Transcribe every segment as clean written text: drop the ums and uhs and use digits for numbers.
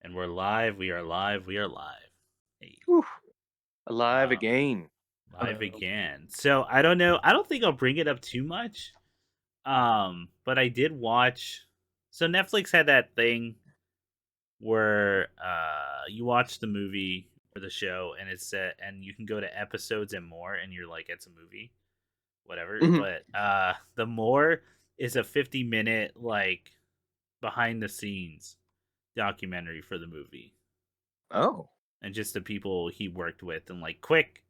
And we're live. We are live. We are live. Hey, Whew. Alive um, again. live again. So I don't know. I don't think I'll bring it up too much. But I did watch. So Netflix had that thing where you watch the movie or the show, and it's set, and you can go to episodes and more, and you're like, it's a movie, whatever. Mhm. But the more is a 50-minute like behind the scenes documentary for the movie Oh. and just the people he worked with and like quick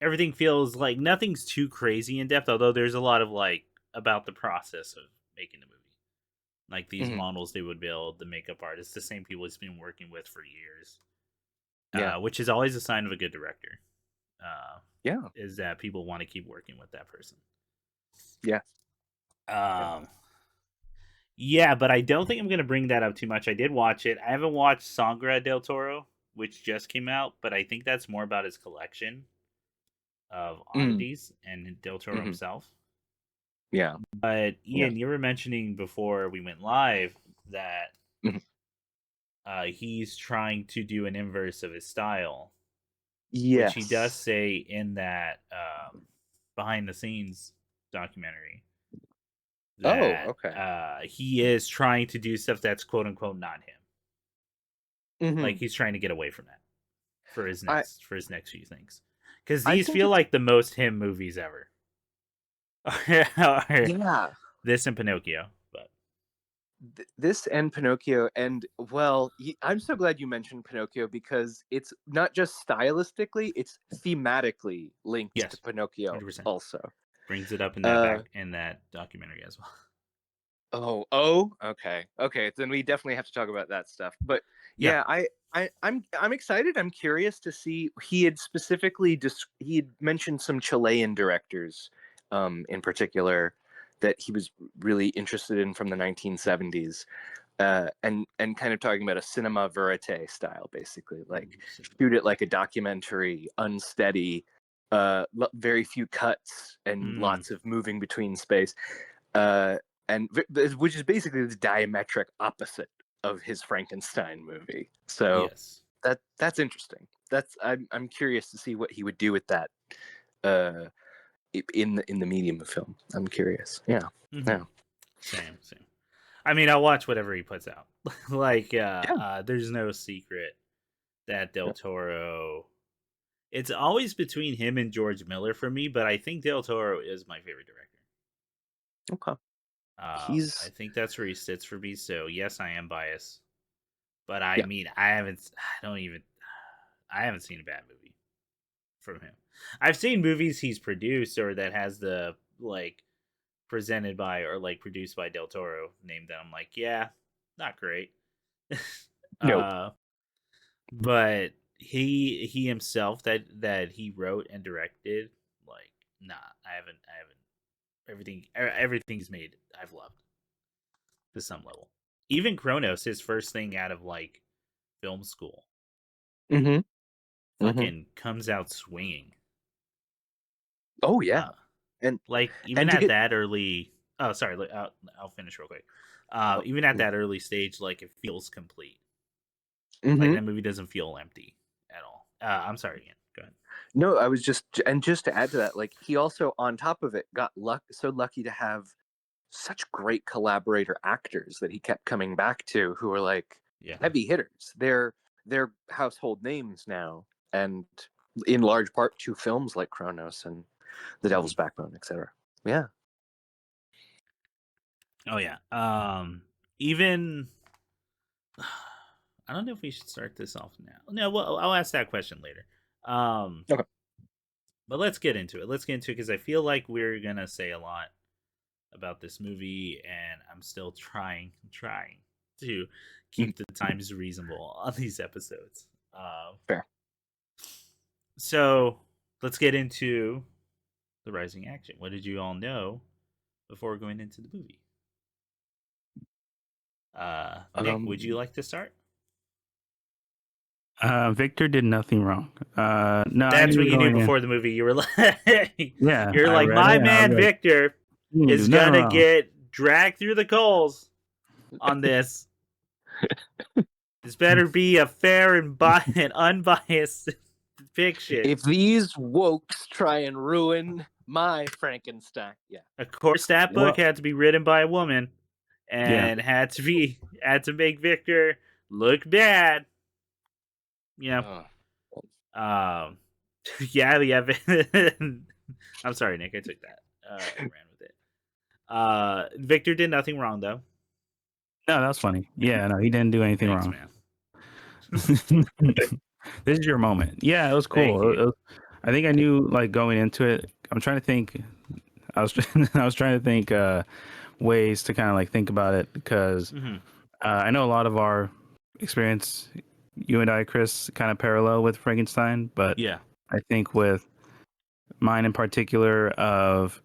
everything feels like nothing's too crazy in depth, although there's a lot of like about the process of making the movie, like these Mhm. models they would build, the makeup artists, the same people he's been working with for years, Yeah. which is always a sign of a good director, uh, Yeah. is that people want to keep working with that person. Yeah. Yeah. um yeah, but I don't think I'm gonna bring that up too much. I did watch it. I haven't watched Sangra del Toro, which just came out, but I think that's more about his collection of Mhm. oddities and Del Toro Mhm. himself. Yeah. But Yeah. Ian, you were mentioning before we went live that Mhm. he's trying to do an inverse of his style, which he does Yes. say in that behind the scenes documentary Oh, that okay. he is trying to do stuff that's quote unquote not him. Like Mhm. he's trying to get away from that I for his next few things, because I these think feel it's like the most him movies ever. Or yeah. this and Pinocchio, but This and Pinocchio and well, I'm so glad you mentioned Pinocchio because it's not just stylistically, it's thematically linked to yes, Pinocchio 100% also. brings it up in Uh that documentary as well. Oh, okay. Okay, then we definitely have to talk about that stuff. But Yeah. yeah, I'm excited. I'm curious to see he had specifically he had mentioned some Chilean directors in particular that he was really interested in from the 1970s. And kind of talking about a cinema verite style, basically, like shoot it like a documentary, unsteady, very few cuts and Mm, lots of moving between space. Uh, which is basically the diametric opposite of his Frankenstein movie. So yes. that's interesting. I'm curious to see what he would do with that uh, in the medium of film. I'm curious. Yeah, Hmm. yeah, Same. I mean, I'll watch whatever he puts out. Like, yeah. there's no secret that Del Yeah. Toro. It's always between him and George Miller for me, but I think Del Toro is my favorite director. Okay. I He's think that's where he sits for me. So yes, I am biased, but I yeah. mean, I haven't. I don't even. I haven't seen a bad movie from him. I've seen movies he's produced or that has the like presented by or like produced by Del Toro named that I'm like, yeah, not great. Nope. uh but he himself that he wrote and directed, like, nah, I haven't everything's made I've loved to some level. Even Kronos, his first thing out of like film school, Mm-hmm. Mm-hmm. fucking comes out swinging. Oh yeah. uh And like even and to at get that early, oh sorry, I'll finish real quick. oh, Even at yeah. that early stage, like it feels complete. Like Mm-hmm. that movie doesn't feel empty at all. I'm sorry, Ian. Go ahead. No, I was just to add to that, like he also on top of it got so lucky to have such great collaborator actors that he kept coming back to who were like Yeah. heavy hitters. They're household names now, and in large part to films like Kronos and The Mhm. Devil's Backbone, etc. Yeah. Oh yeah. Even I don't know if we should start this off now. No, well, I'll ask that question later. Um, Okay. but let's get into it. Let's get into it because I feel like we're gonna say a lot about this movie, and I'm still trying to Mhm. keep the times reasonable on these episodes. Fair. So let's get into the rising action. What did you all know before going into the movie? Nick, would you Um. like to start? Victor did nothing wrong. No, I That's what knew you knew going in. before the movie. You were like, Yeah, you're I like, read my it and I was man like, Victor you didn't do is nothing gonna wrong. get dragged through the coals on this. This better be a fair and and unbiased depiction. If these wokes try and ruin my Frankenstein, yeah. Of course, that book Well, had to be written by a woman, and had to make Victor look bad. You know, yeah. I'm sorry, Nick. I took that. And ran with it. Victor did nothing wrong though. no, that's funny. Yeah, no, he didn't do anything Thanks, wrong. man. This is your moment. Yeah, it was Thank cool. you. I think I knew like going into it. I'm trying to think. I was I was trying to think ways to kind of like think about it because I know a lot of our experience, you and I, Chris, kind of parallel with Frankenstein, but Yeah. I think with mine in particular of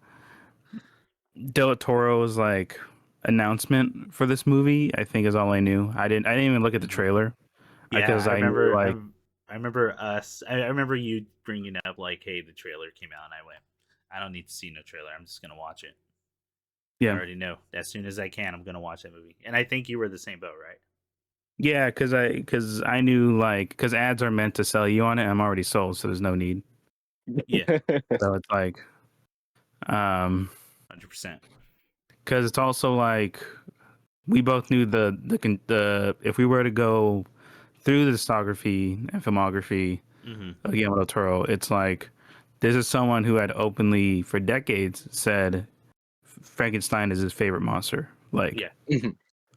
Del Toro's like announcement for this movie, I think is all I knew. I didn't even look at the trailer Yeah, because I I knew remember. like I remember us. I remember you bringing up like, "Hey, the trailer came out," and I went, "I don't need to see no trailer. I'm just gonna watch it. I yeah. already know. As soon as I can, I'm gonna watch that movie." And I think you were the same boat, right? Yeah, because I knew like because ads are meant to sell you on it. I'm already sold, so there's no need. Yeah, So it's like, 100%. because it's also like we both knew the if we were to go through the discography and filmography of Guillermo del Toro, it's like this is someone who had openly for decades said Frankenstein is his favorite monster, like Yeah,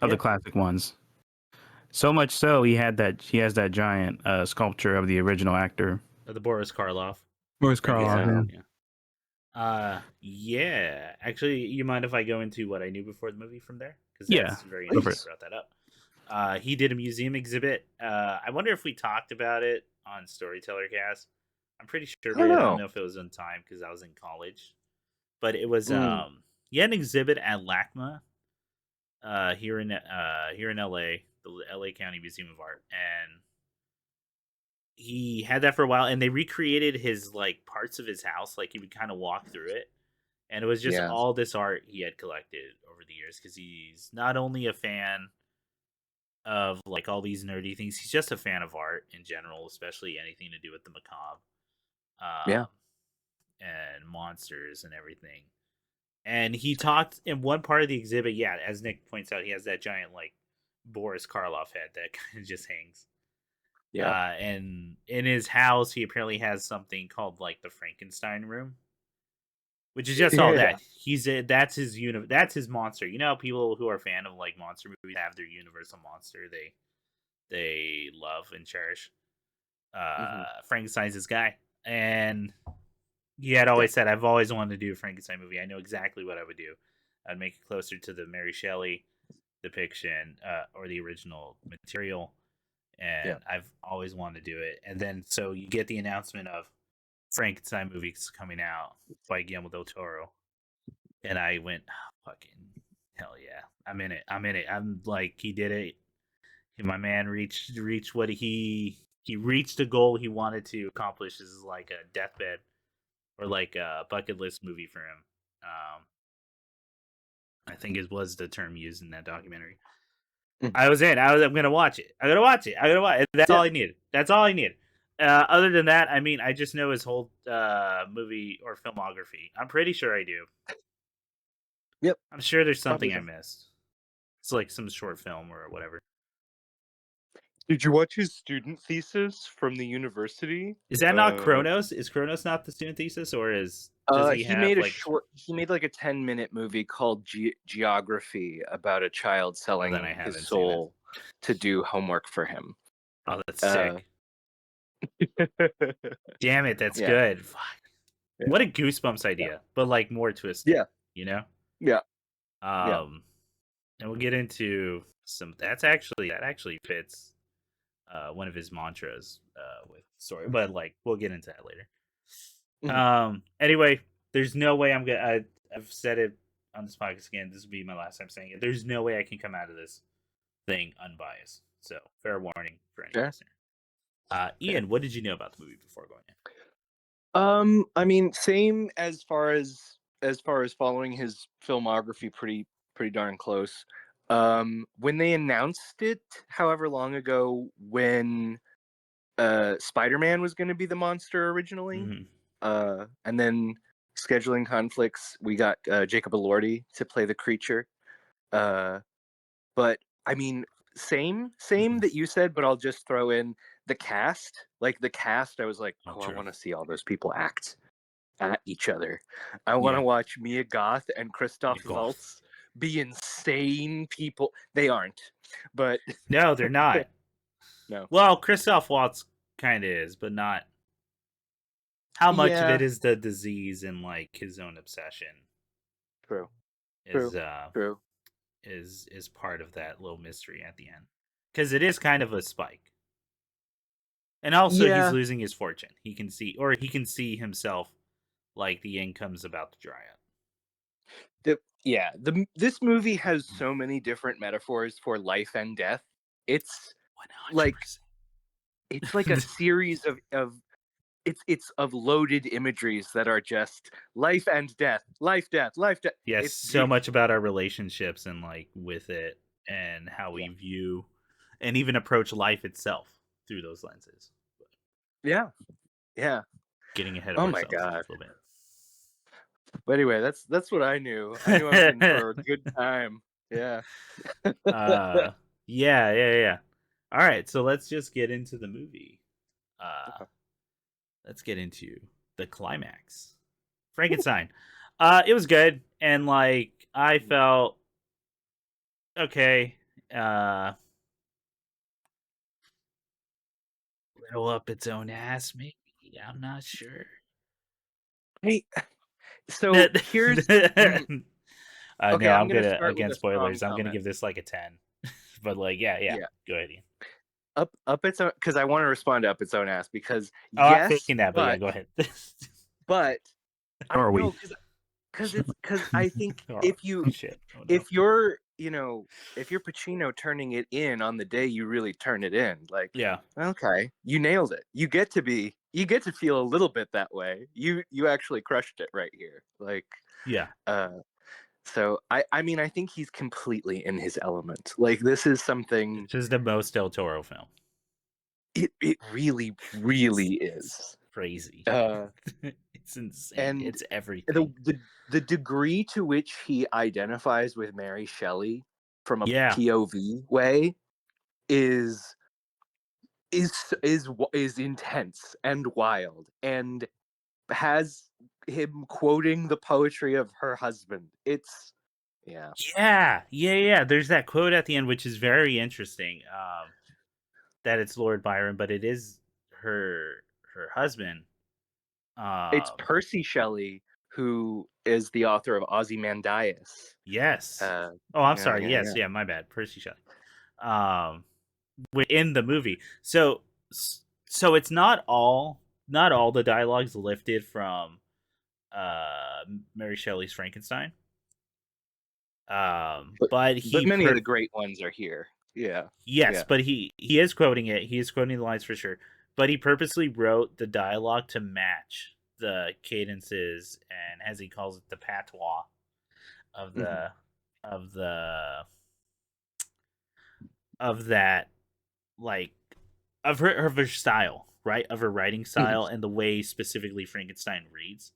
of the classic ones. So much so he has that giant sculpture of the original actor. the Boris Karloff. Where's Frankenstein. Karloff? Yeah. Yeah. Actually, you mind if I go into what I knew before the movie from there? Because Yeah, that's very go for interesting. it. You brought that up. He did a museum exhibit. I wonder if we talked about it on Storyteller Cast. I'm pretty sure I we don't did. I know. don't know if it was on time because I was in college, but it was Mm. he had an exhibit at LACMA here in LA, the LA County Museum of Art, and he had that for a while. And they recreated his like parts of his house, like he would kind of walk through it, and it was just Yeah. all this art he had collected over the years because he's not only a fan of like all these nerdy things, he's just a fan of art in general, especially anything to do with the macabre, Yeah. and monsters and everything. And he talked in one part of the exhibit. Yeah, as Nick points out, he has that giant like Boris Karloff head that kind of just hangs. Yeah. And in his house, he apparently has something called like the Frankenstein room, which is just all Yeah. that. That's his that's his monster. You know, people who are a fan of like monster movies have their universal monster they love and cherish. Frankenstein's this guy, and he had always said, "I've always wanted to do a Frankenstein movie. I know exactly what I would do. I'd make it closer to the Mary Shelley depiction or the original material." Yeah. And I've always wanted to do it. And then so you get the announcement of Frankenstein movies coming out by Guillermo del Toro, and I went, oh, "Fucking hell yeah, I'm in it. I'm in it." I'm like, he did it. My man reached what he reached a goal he wanted to accomplish. This is like a deathbed or like a bucket list movie for him. I think it was the term used in that documentary. I was in. I'm gonna watch it. I'm gonna watch it. I'm gonna watch it. That's all I needed. That's all I needed. Other than that, I mean, I just know his whole movie or filmography. I'm pretty sure I do. Yep. I'm sure there's something Probably. I missed. It's like some short film or whatever. Did you watch his student thesis from the university? Is that not Kronos? Is Kronos not the student thesis, or does he have made a like? short. He made like a 10-minute movie called Geography about a child selling then I haven't his seen soul to do homework for him. Oh, that's sick. Damn it, that's Yeah. good. Fuck. Yeah. What a Goosebumps idea, but like more twisted. Yeah. You know. Yeah. And we'll get into some. That actually fits one of his mantras with story, but like we'll get into that later. Anyway, there's no way I'm gonna. I've said it on this podcast again. This will be my last time saying it. There's no way I can come out of this thing unbiased. So fair warning for any listener. Ian, what did you know about the movie before going in? I mean, same as far as following his filmography pretty darn close. When they announced it, however long ago, when Spider-Man was going to be the monster originally, and then scheduling conflicts, we got Jacob Elordi to play the creature. But I mean, same that you said, but I'll just throw in the cast. Like the cast, I was like, I want to see all those people act at each other. I want to watch Mia Goth and Christoph Waltz be insane people. They aren't, but no, they're not. No. Well, Christoph Waltz kind of is, but not. How much of it is the disease and like his own obsession? True. True. Is part of that little mystery at the end, because it is kind of a spike. And also, he's losing his fortune. He can see himself like the income's about to dry up. This movie has so many different metaphors for life and death. It's 100%. It's like a series of it's of loaded imageries that are just life and death, life, death, life, death. Yes, it's so much about our relationships and like with it and how we view and even approach life itself through those lenses. Yeah. Getting ahead of ourselves God. a little bit. But anyway, that's what I knew. I knew I was in for a good time. Yeah. Yeah. All right, so let's just get into the movie. Let's get into the climax. Frankenstein. It was good, and like I felt okay. Little up its own ass, maybe. I'm not sure. Hey, so here's no, I'm gonna start against spoilers. I'm gonna give this like a 10. But like, yeah. Go ahead, Ian. Up its own, because I want to respond to up its own ass, because I'm thinking that, but yeah, go ahead. But I don't know, because I think if you're Pacino turning it in on the day you really turn it in, like, okay, you nailed it. You get to feel a little bit that way. You actually crushed it right here. Like, so I mean, I think he's completely in his element. Like, this is something. This is the most Del Toro film. It really, really is crazy. It's insane. And it's everything. The degree to which he identifies with Mary Shelley from a POV way is intense and wild, and has him quoting the poetry of her husband. It's yeah. There's that quote at the end, which is very interesting. That it's Lord Byron, but it is her husband. It's Percy Shelley, who is the author of Ozymandias. Yes. I'm sorry. Yes, my bad. Percy Shelley. Within the movie, so it's not all the dialogues lifted from Mary Shelley's Frankenstein. But many of the great ones are here. Yes, but he is quoting it. He is quoting the lines for sure. But he purposely wrote the dialogue to match the cadences and, as he calls it, the patois of the of that, like, of her style, right? Of her writing style and the way specifically Frankenstein reads,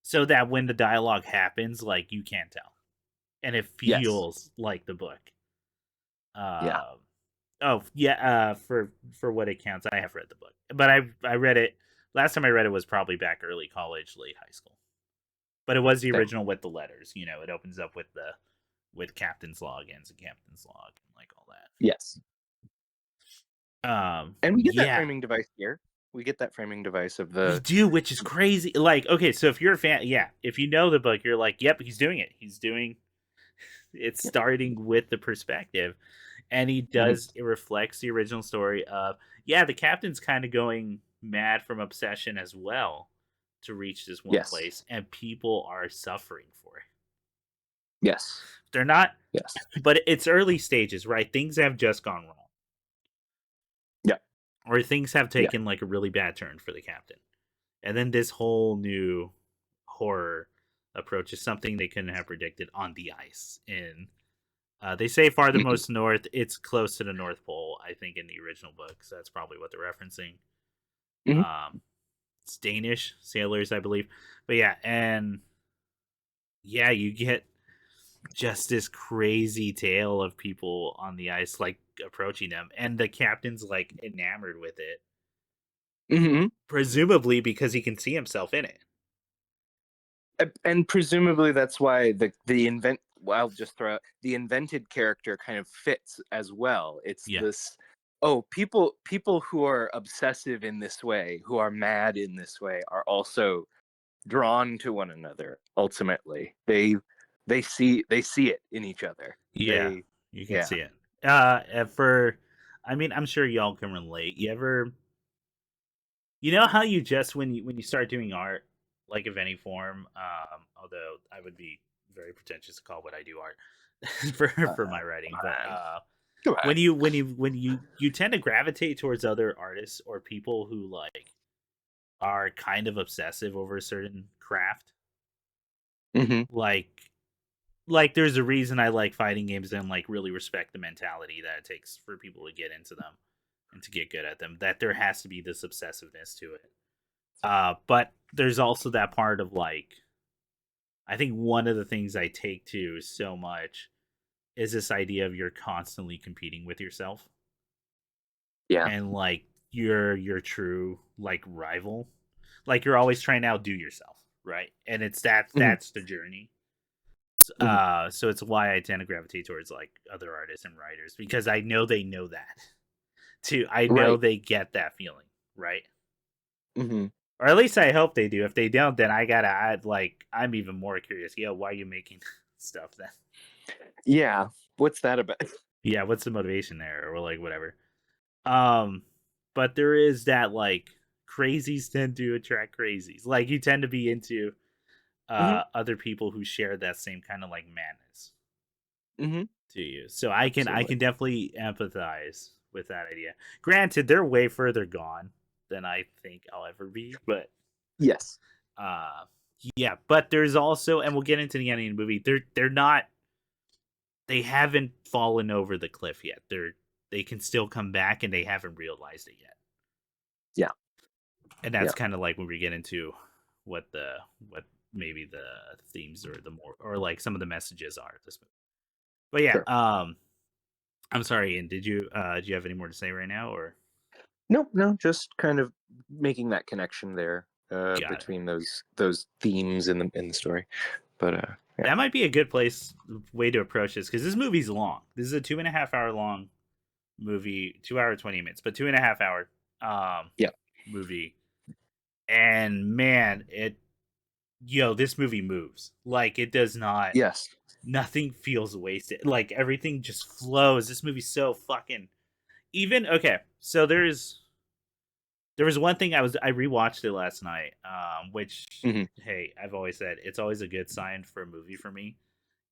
so that when the dialogue happens, like, you can't tell, and it feels like the book. For what it counts, I have read the book, but I read it last time I read it was probably back early college, late high school. But it was the original with the letters. It opens up with Captain's Log, ends in Captain's Log, and like all that. Yes. And we get that framing device here. We get that framing device of the. We do, which is crazy. Like, okay, so if you're a fan, if you know the book, you're like, yep, he's doing it. He's doing. It's starting with the perspective. And he does, it reflects the original story of, the captain's kind of going mad from obsession as well to reach this one place, and people are suffering for it. Yes. They're not, but it's early stages, right? Things have just gone wrong. Yeah. Or things have taken like a really bad turn for the captain. And then this whole new horror approach is something they couldn't have predicted on the ice in They say farthermost north. It's close to the North Pole, I think, in the original book. So that's probably what they're referencing. Mhm. It's Danish sailors, I believe. But yeah, and yeah, you get just this crazy tale of people on the ice, like approaching them, and the captain's like enamored with it, Mhm. presumably because he can see himself in it. And presumably that's why the invent well, I'll just throw out the invented character kind of fits as well. It's Yeah, this people who are obsessive in this way, who are mad in this way, are also drawn to one another. Ultimately, they see it in each other. yeah, They you can yeah. see it. For, I mean, I'm sure y'all can relate. You ever, you know how you just when you start doing art, like of any form, although I would be very pretentious to call what I do art for my writing, but On. Come on. when you tend to gravitate towards other artists or people who like are kind of obsessive over a certain craft, Mm-hmm. like there's a reason I like fighting games and like really respect the mentality that it takes for people to get into them and to get good at them, that there has to be this obsessiveness to it. But there's also that part of like, I think one of the things I take to so much is this idea of you're constantly competing with yourself, Yeah. and like your true like rival, like you're always trying to outdo yourself, right? And it's Mm-hmm. that's the journey. Mm-hmm. So it's why I tend to gravitate towards like other artists and writers, because I know they know that too. I know Right. they get that feeling, right? Mm-hmm. Or at least I hope they do. If they don't, then I gotta add, like, I'm even more curious. Yo, why are you making stuff then? Yeah. What's that about? Yeah, what's the motivation there, or like whatever. Um, but there is that like crazies tend to attract crazies. Like you tend to be into Mm-hmm. other people who share that same kind of like madness Mm-hmm. to you. So I can Absolutely. definitely empathize with that idea. Granted, they're way further gone than I think I'll ever be, but Yes. uh yeah, but there's also, and we'll get into the ending of the movie, they're not, they haven't fallen over the cliff yet. They can still come back, and they haven't realized it yet. Yeah. And Yeah. that's kind of like when we get into what the what maybe the themes or the more or like some of the messages are of this movie. But yeah, Sure. I'm sorry, and did you have any more to say right now, or No, no, just kind of making that connection there got it? between those themes in the story. But yeah. That might be a good way to approach this, because this movie's long. This is a 2.5 hour long movie, 2 hour 20 minutes, but 2.5 hour um Yeah. movie. And man, this movie moves. Like it does not, Yes. nothing feels wasted. Like everything just flows. This movie's so fucking, even okay. So there was one thing I rewatched it last night, which, Hmm. hey, I've always said it's always a good sign for a movie for me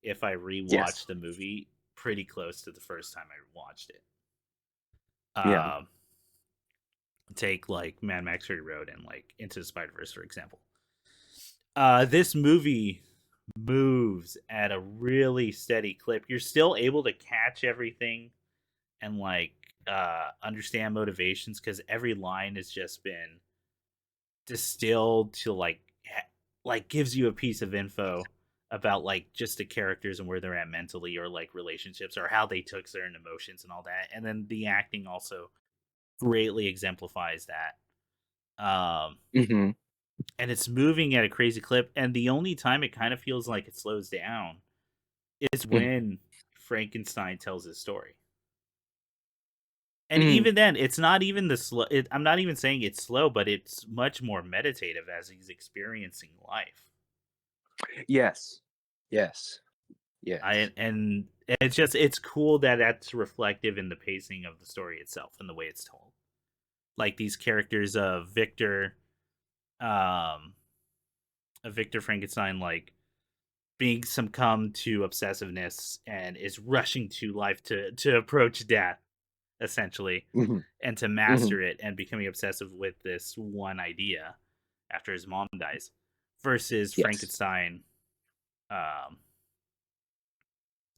if I Yes. rewatch the movie pretty close to the first time I watched it. Yeah. Um, take like Mad Max Fury Road and like Into the Spider Verse for example. This movie moves at a really steady clip. You're still able to catch everything and like understand motivations, because every line has just been distilled to like gives you a piece of info about like just the characters and where they're at mentally, or like relationships, or how they took certain emotions and all that. And then the acting also greatly exemplifies that. Hmm. And it's moving at a crazy clip, and the only time it kind of feels like it slows down is Hmm. when Frankenstein tells his story. And Hmm. even then, it's not even the slow. I'm not even saying it's slow, but it's much more meditative as he's experiencing life. Yes. Yes. I Yes. and it's cool that that's reflective in the pacing of the story itself and the way it's told. Like these characters of um, Victor Frankenstein, like being succumb to obsessiveness and is rushing to life to approach death, essentially, Hmm. and to Hmm. master it, and becoming obsessive with this one idea after his mom dies, versus Yes. Frankenstein, um,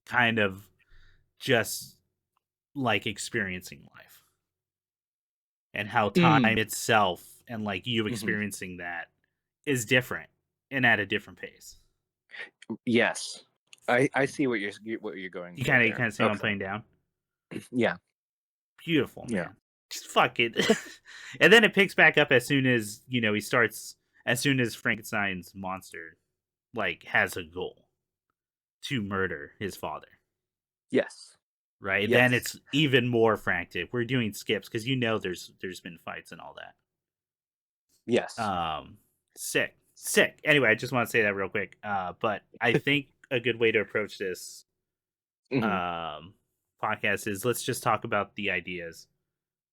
kind of just like experiencing life and how time Mm, itself and like you mhm. experiencing that is different and at a different pace. Yes, I see what you're going You for kind there. of see what I'm Okay. playing down. Yeah. Beautiful, Yeah. man. Just fuck it. And then it picks back up as soon as he starts. As soon as Frankenstein's monster like has a goal to murder his father. Yes. Right. Then Yes. it's even more frantic. We're doing skips because there's been fights and all that. Yes. Sick, sick. Anyway, I just want to say that real quick. But I think a good way to approach this Mhm. um podcast is let's just talk about the ideas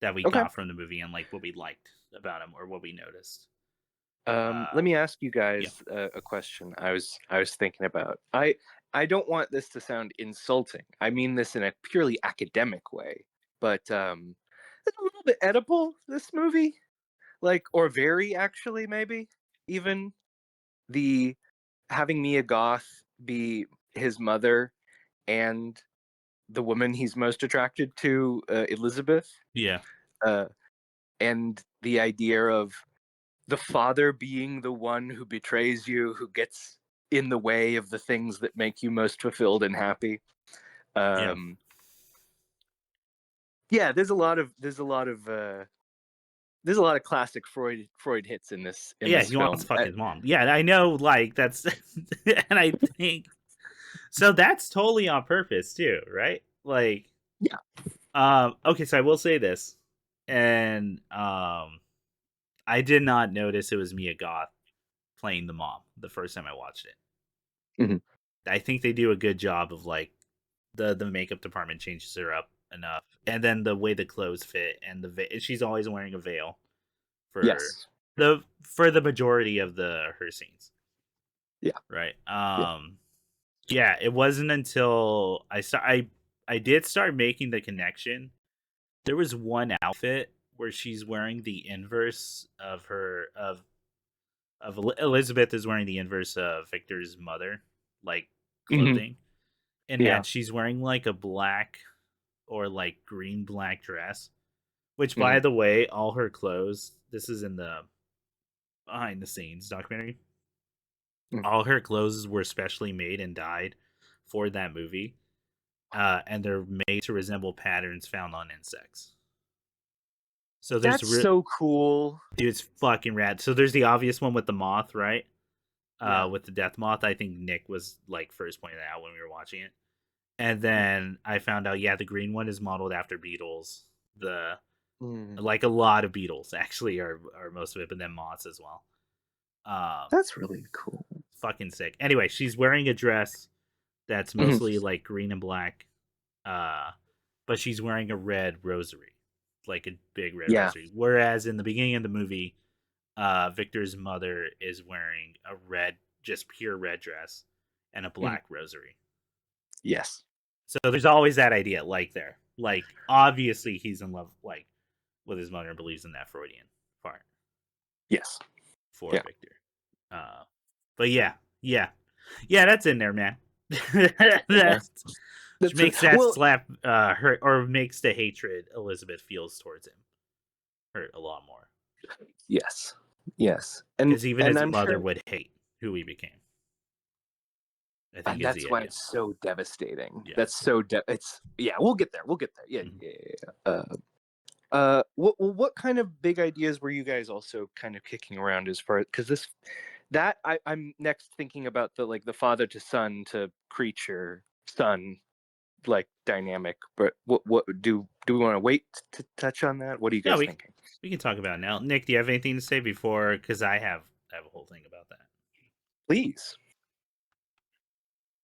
that we Okay. got from the movie and like what we liked about them or what we noticed. Let me ask you Yeah, guys a question. I was thinking about. I don't want this to sound insulting. I mean this in a purely academic way. But it's a little bit edible. This movie, like, or very actually, maybe even the having Mia Goth be his mother and the woman he's most attracted to, Elizabeth, yeah, uh, and the idea of the father being the one who betrays you, who gets in the way of the things that make you most fulfilled and happy. yeah, Um, yeah, there's a lot of classic Freud hits in yeah. this He wants film. to fuck his mom. Yeah, I know. Like that's, and I think so. That's totally on purpose too, right? Like, Yeah. okay. So I will say this, and I did not notice it was Mia Goth playing the mom the first time I watched it. Mhm. I think they do a good job of like the makeup department changes her up enough, and then the way the clothes fit and she's always wearing a veil for Yes. the majority of the her scenes, Yeah. right? Yeah. Yeah, it wasn't until I did start making the connection. There was one outfit where she's wearing the inverse of her of Elizabeth is wearing the inverse of Victor's mother, like Hmm. clothing, in Yeah. that she's wearing like a black or like green black dress. Which, Hmm. by the way, all her clothes. This is in the behind the scenes documentary. Hmm. All her clothes were specially made and dyed for that movie, and they're made to resemble patterns found on insects. So there's That's so cool. dude, it's fucking rad. So there's the obvious one with the moth, right? Yeah. With the death moth. I think Nick was like first pointing it out when we were watching it. And Mm. then I found out, yeah, the green one is modeled after beetles. The Mm. like a lot of beetles actually are most of it, but then moths as well. Um, That's really cool. fucking sick. Anyway, she's wearing a dress that's Mhm. mostly like green and black, uh, but she's wearing a red rosary, like a big red Yeah. rosary. Whereas in the beginning of the movie, Victor's mother is wearing a red, just pure red dress and a Mhm. black rosary. Yes. So there's always that idea, like there, like obviously he's in love, like with his mother and believes in that Freudian part Yes. for Yeah. Victor. Uh, but yeah, that's in there, man. Yeah. That which That's makes that well. slap hurt, or makes the hatred Elizabeth feels towards him hurt a lot more. Yes. Yes. Because even And his I'm mother sure would hate who he became. I think and is the that's why idea. it's so devastating. Yeah. That's so it's yeah, we'll get there. We'll get there. Yeah. Mhm. Yeah. Yeah. What kind of big ideas were you guys also kind of kicking around as far because this that I'm next thinking about the like the father to son to creature son like dynamic, but what do we want to wait to touch on that? What are you Yeah, guys thinking? we can talk about it now. Nick, do you have anything to say before? Because I have a whole thing about that. Please.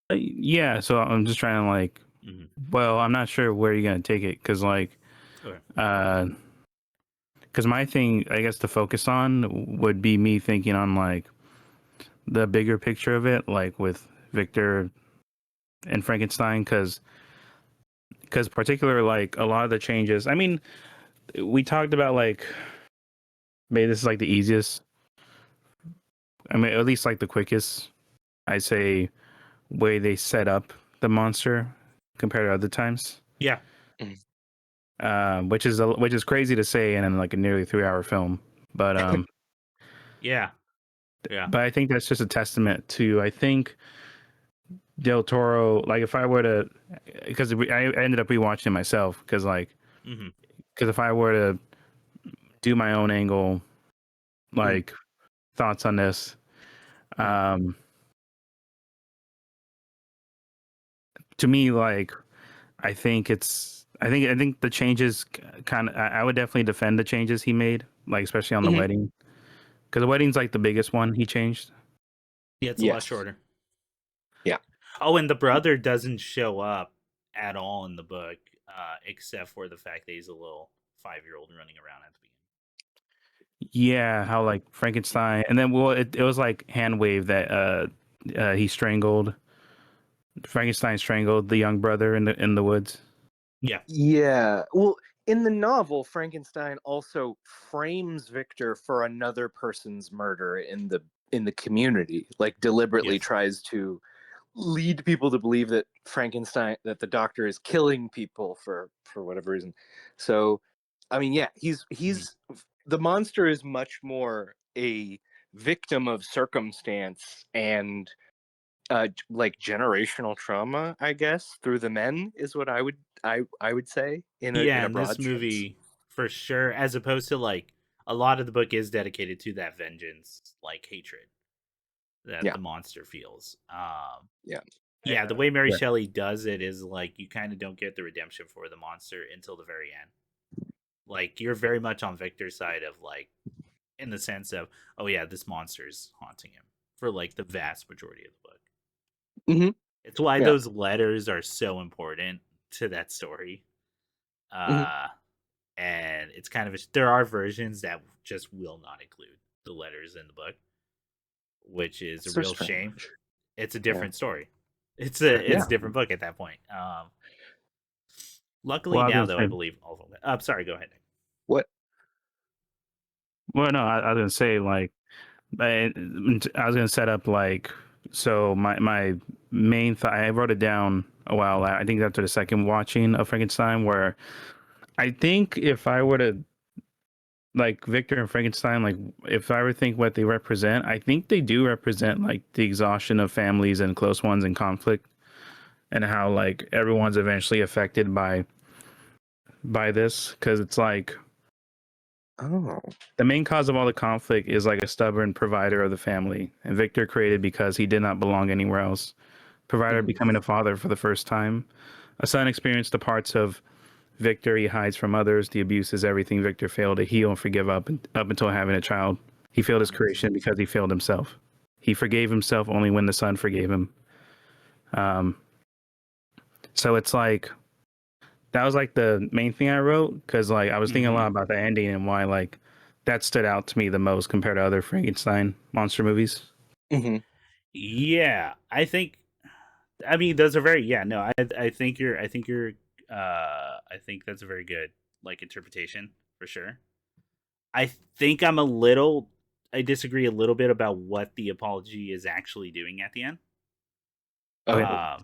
Yeah, so I'm just trying to like, Mm-hmm. well, I'm not sure where you're gonna take it because like, Okay. because my thing, I guess, to focus on would be me thinking on like the bigger picture of it, like with Victor and Frankenstein, because particular like a lot of the changes. I mean, we talked about like maybe this is like the easiest. I mean, at least like the quickest. I'd say way they set up the monster compared to other times. Yeah. Which is crazy to say in like a nearly 3-hour film, but Yeah. but I think that's just a testament to, I think, Del Toro. Like, if I were to, because I ended up rewatching it myself, because if I were to do my own angle, like thoughts on this, to me, like, I think the changes kind of, I would definitely defend the changes he made, like especially on the wedding, because the wedding's like the biggest one he changed. Yeah, it's a lot shorter. Yeah. Oh, and the brother doesn't show up at all in the book, except for the fact that he's a little 5-year-old running around at the beginning. Yeah, how like Frankenstein, and then it was like hand wave that he strangled Frankenstein strangled the young brother in the woods. Yeah. Yeah. Well, in the novel, Frankenstein also frames Victor for another person's murder in the community, like deliberately tries to lead people to believe that that the doctor is killing people for whatever reason. So, I mean, yeah, he's the monster is much more a victim of circumstance and like generational trauma, I guess, through the men is what I would say in a In broad this sense. movie, for sure, as opposed to like a lot of the book is dedicated to that vengeance, like hatred that the monster feels. Yeah, the way Mary Shelley does it is like you kind of don't get the redemption for the monster until the very end. Like you're very much on Victor's side of like, in the sense of, oh yeah, this monster's haunting him for like the vast majority of the book. It's why those letters are so important to that story. And it's kind of there are versions that just will not include the letters in the book, which is a real shame. It's a different story. It's a different book at that point. Luckily now, though, I believe all of them. Sorry, go ahead. What? Well, no, I was gonna say, like, I was gonna set up like, so my main thought, I wrote it down a while. I think after the second watching of Frankenstein, where I think if I were to, like, Victor and Frankenstein, like, if I were to think what they represent, I think they do represent like the exhaustion of families and close ones in conflict, and how like everyone's eventually affected by this, because it's like, the main cause of all the conflict is like a stubborn provider of the family, and Victor created because he did not belong anywhere else. Provider becoming a father for the first time. A son experienced the parts of Victor he hides from others. The abuse is everything Victor failed to heal and forgive up until having a child. He failed his creation because he failed himself. He forgave himself only when the son forgave him. So it's like, that was like the main thing I wrote, because like I was thinking a lot about the ending and why like that stood out to me the most compared to other Frankenstein monster movies. Yeah, I think. I mean, those are very. Yeah, no, I think you're. I think that's a very good like interpretation for sure. I think I disagree a little bit about what the apology is actually doing at the end. But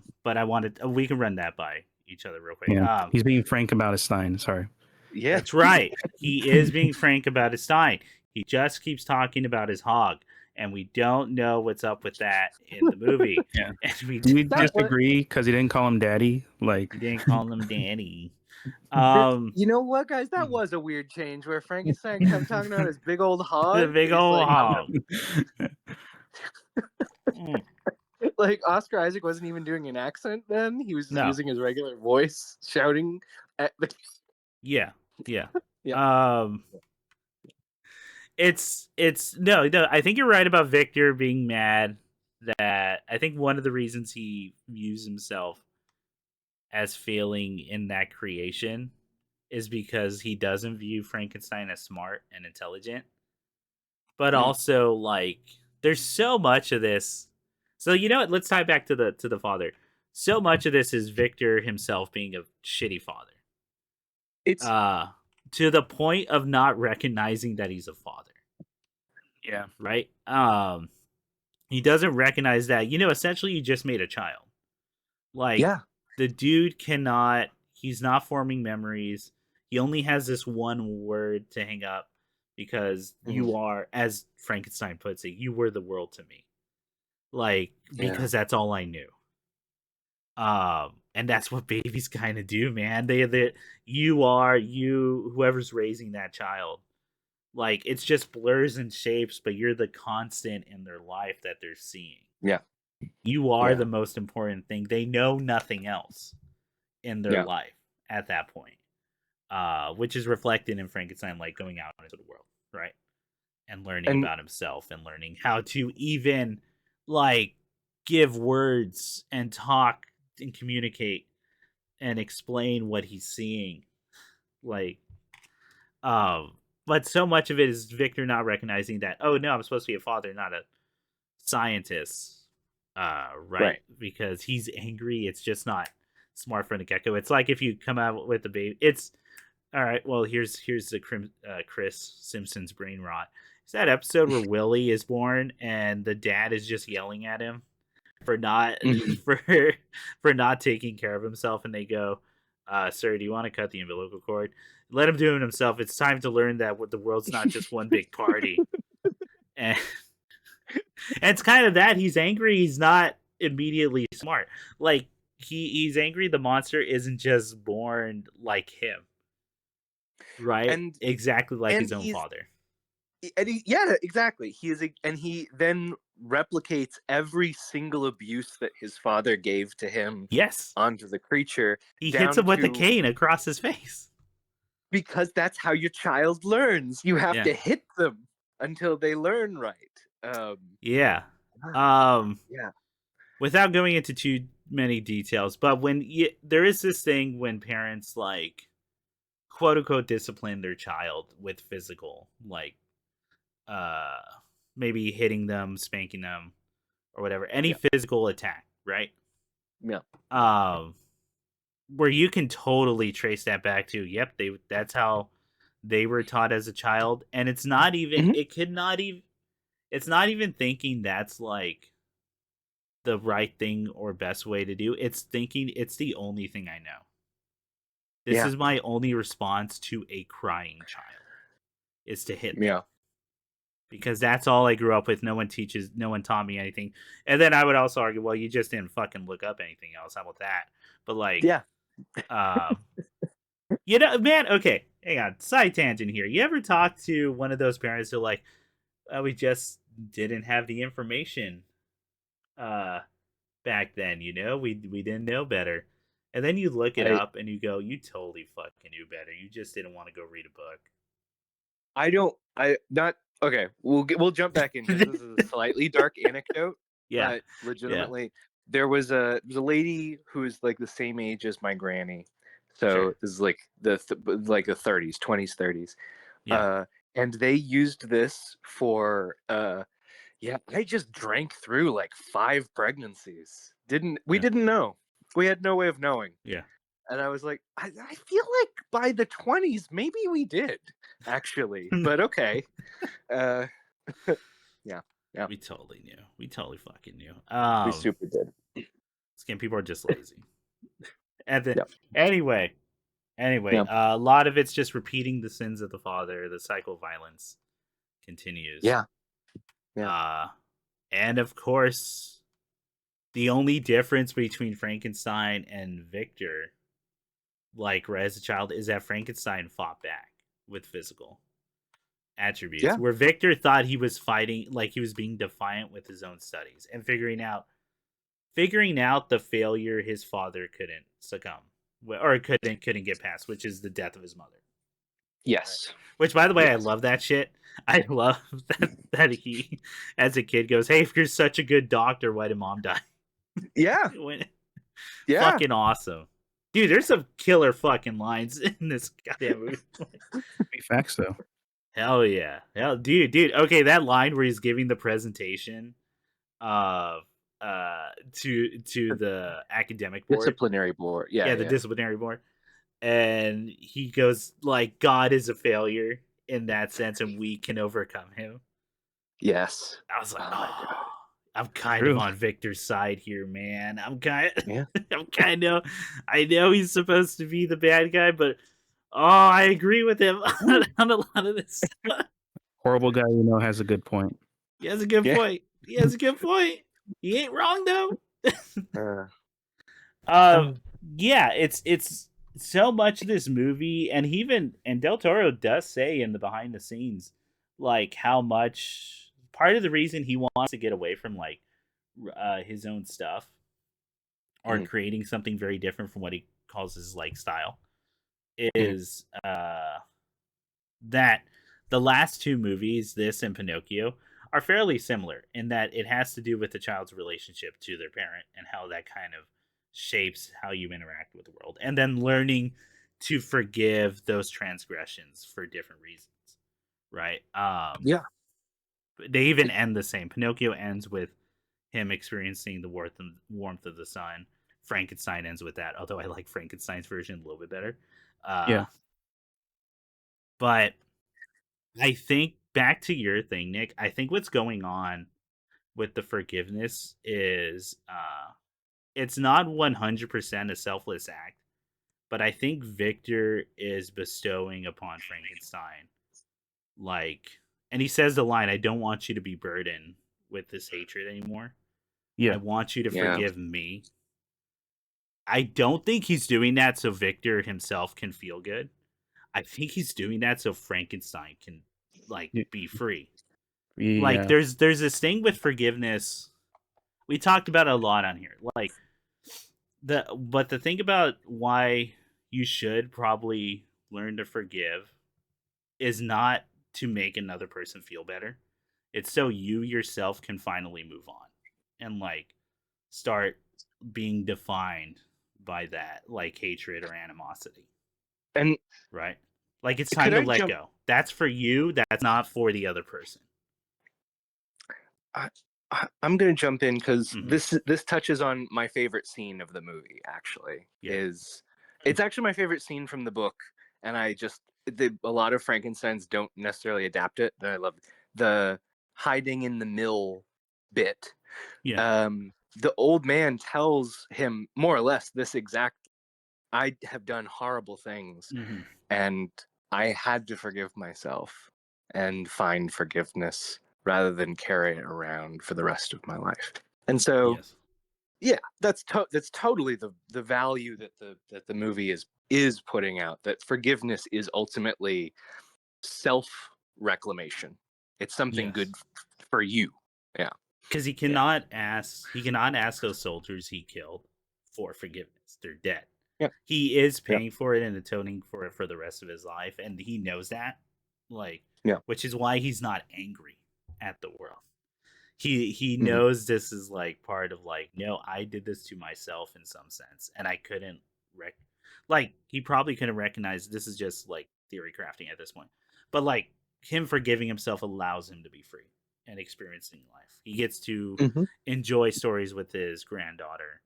we can run that by each other real quick. Yeah, he's being frank about his Stein. Sorry. Yeah, that's right. He is being frank about his Stein. He just keeps talking about his hog, and we don't know what's up with that in the movie. Yeah. And we disagree because he didn't call him daddy. Like, he didn't call him daddy. You know what, guys? That was a weird change where Frankenstein kept talking about his big old hog. The big old hog. Like Oscar Isaac wasn't even doing an accent then. He was just using his regular voice, shouting at the. Yeah. It's no. I think you're right about Victor being mad. That I think one of the reasons he views himself as failing in that creation is because he doesn't view Frankenstein as smart and intelligent. But also, like, there's so much of this. So you know what? Let's tie back to the father. So much of this is Victor himself being a shitty father. It's to the point of not recognizing that he's a father. Yeah. Right? He doesn't recognize that, essentially you just made a child. Like, the dude cannot. He's not forming memories. He only has this one word to hang up because Mhm. you are, as Frankenstein puts it, you were the world to me. Like, Yeah. because that's all I knew. And that's what babies kind of do, man. You whoever's raising that child. Like, it's just blurs and shapes, but you're the constant in their life that they're seeing. Yeah. You are Yeah. the most important thing. They know nothing else in their Yeah. life at that point. Which is reflected in Frankenstein, like going out into the world, right? And learning And about himself and learning how to even like give words and talk and communicate and explain what he's seeing. Like, but so much of it is Victor not recognizing that, oh no, I'm supposed to be a father, not a scientist. Right? right. Because he's angry, it's just not smart from the get-go. It's like if you come out with a baby, it's all right. Well, here's the Chris Simpson's brain rot. Is that episode where Willie is born and the dad is just yelling at him for not Mhm. for for not taking care of himself, and they go, "Sir, do you want to cut the umbilical cord? Let him do it himself. It's time to learn that the world's not just one big party." And, and it's kind of that he's angry. He's not immediately smart. Like he's angry. The monster isn't just born like him, right? and Exactly like and his own he's father. yeah, exactly. And he then replicates every single abuse that his father gave to him Yes. onto the creature, He hits down him with a to, cane across his face. because that's how your child learns. You have Yeah. to hit them until they learn right. Um, Yeah. Um yeah. Without going into too many details, but there is this thing when parents like quote unquote discipline their child with physical, like uh maybe hitting them, spanking them, or whatever, any Yeah. physical attack, right? Yeah. Um where you can totally trace that back to, yep, that's how they were taught as a child, and it's not even Mhm. it could not even it's not even thinking that's like the right thing or best way to do. It's thinking it's the only thing I know. This Yeah. is my only response to a crying child is to hit them. Yeah. Because that's all I grew up with. No one taught me anything. And then I would also argue, well, you just didn't fucking look up anything else. How about that? But like, Yeah. uh, man, okay, hang on. Side tangent here. You ever talk to one of those parents who are like, we just didn't have the information uh back then, we didn't know better. And then you look it I up and you go, you totally fucking knew better. You just didn't want to go read a book. I don't. I not okay. We'll jump back in because this is a slightly dark anecdote, Yeah. but Yeah. legitimately, there was a lady who is like the same age as my granny. So Sure. this is like like the 30s, 20s, 30s. Yeah. Uh, and they used this for yeah. I just drank through like 5 pregnancies. We Yeah. didn't know. We had no way of knowing. Yeah. And I was like, I feel like by the 20s, maybe we did, actually. But okay. Uh, yeah, yeah, We totally knew. We totally fucking knew. we super did. Skin people are just lazy. And then Yeah, anyway, yeah, a lot of it's just repeating the sins of the father. The cycle of violence continues. yeah, yeah, Uh and of course, the only difference between Frankenstein and Victor, like as a child, is that Frankenstein fought back with physical attributes, yeah, where Victor thought he was fighting, like he was being defiant with his own studies and figuring out the failure his father couldn't succumb or couldn't get past, which is the death of his mother. Right. yes, Which, by the way, I yes, love that shit. I love that he, as a kid, goes, "Hey, if you're such a good doctor, why did mom die?" yeah, When- yeah. Fucking awesome, dude. There's some killer fucking lines in this goddamn movie. Be facts though. Hell yeah, dude. Okay, that line where he's giving the presentation of to the academic board, Disciplinary board. Yeah, yeah, the yeah, disciplinary board, and he goes like, God is a failure in that sense and we can overcome him. yes. I was like, Oh my oh, god. I'm kind of True. on Victor's side here, man. I'm kind of, Yeah. I'm kind of, I know he's supposed to be the bad guy, but I agree with him on a lot of this stuff. Horrible guy, has a good point. He has a good Yeah. point. He has a good point. He ain't wrong though. Um, Yeah, it's so much this movie, and Del Toro does say in the behind the scenes, like how much part of the reason he wants to get away from like his own stuff or Mhm. creating something very different from what he calls his like style Mhm. is that the last two movies, this and Pinocchio, are fairly similar in that it has to do with the child's relationship to their parent and how that kind of shapes how you interact with the world, and then learning to forgive those transgressions for different reasons, right? Yeah. They even end the same. Pinocchio ends with him experiencing the warmth of the sun. Frankenstein ends with that, although I like Frankenstein's version a little bit better. Yeah. But I think back to your thing, Nick. I think what's going on with the forgiveness is it's not 100% a selfless act, but I think Victor is bestowing upon Frankenstein like, and he says the line, "I don't want you to be burdened with this hatred anymore. I Yeah. want you to Yeah. forgive me." I don't think he's doing that so Victor himself can feel good. I think he's doing that so Frankenstein can like be free. Like Yeah. there's this thing with forgiveness. We talked about it a lot on here. Like the thing about why you should probably learn to forgive is not to make another person feel better. It's so you yourself can finally move on and like start being defined by that like hatred or animosity, And right? Like it's could time to I let jump? go. That's for you, that's not for the other person. I, I'm going to jump in because Mm-hmm. this touches on my favorite scene of the movie. Actually, Yeah. it's actually my favorite scene from the book, and a lot of Frankenstein's don't necessarily adapt it. And I love the hiding in the mill bit. Yeah. The old man tells him more or less this exact. I have done horrible things, Mm-hmm. and I had to forgive myself and find forgiveness rather than carry it around for the rest of my life. And so, Yes. yeah, that's totally the value that the movie is putting out. That forgiveness is ultimately self reclamation. It's something Yes. good for you. Yeah. Because he cannot ask those soldiers he killed for forgiveness. They're dead. Yeah. He is Yeah. paying for it and atoning for it for the rest of his life, and he knows that. Like, Yeah. which is why he's not angry at the world. He Mm-hmm. knows this is like part of like, no, I did this to myself in some sense, and I couldn't like he probably couldn't recognize this is just like theory crafting at this point, but like him forgiving himself allows him to be free and experiencing life. He gets to Mm-hmm. enjoy stories with his granddaughter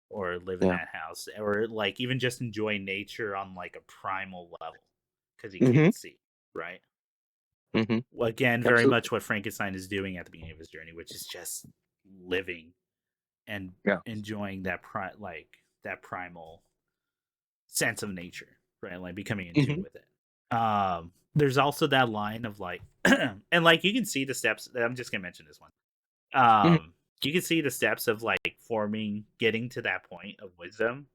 or live in Yeah. that house or like even just enjoy nature on like a primal level because he Mm-hmm. can't see, right? Mm-hmm. Again, very Absolutely. much what Frankenstein is doing at the beginning of his journey, which is just living and Yeah. enjoying that primal sense of nature, right? Like becoming in tune Mm-hmm. with it. There's also that line of like, and like you can see the steps. I'm just gonna mention this one. Mm-hmm. You can see the steps of like getting to that point of wisdom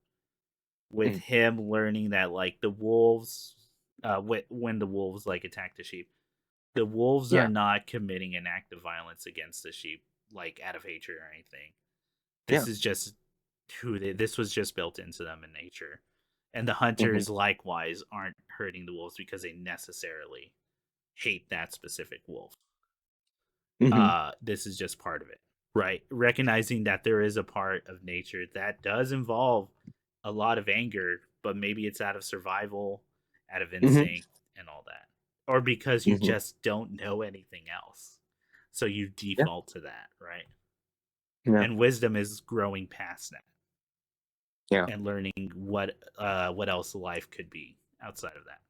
with Mm-hmm. him learning that like the wolves, when the wolves like attack the sheep, the wolves are Yeah. not committing an act of violence against the sheep like out of hatred or anything. Yeah. This is just this was just built into them in nature. And the Mm-hmm. hunters likewise aren't hurting the wolves because they necessarily hate that specific wolf. Mm-hmm. This is just part of it, right? Recognizing that there is a part of nature that does involve a lot of anger, but maybe it's out of survival, out of Mm-hmm. instinct, and all that, or because you Mm-hmm. just don't know anything else, so you Yeah. default to that, right? Yeah. And wisdom is growing past that Yeah. and learning what else life could be outside of that.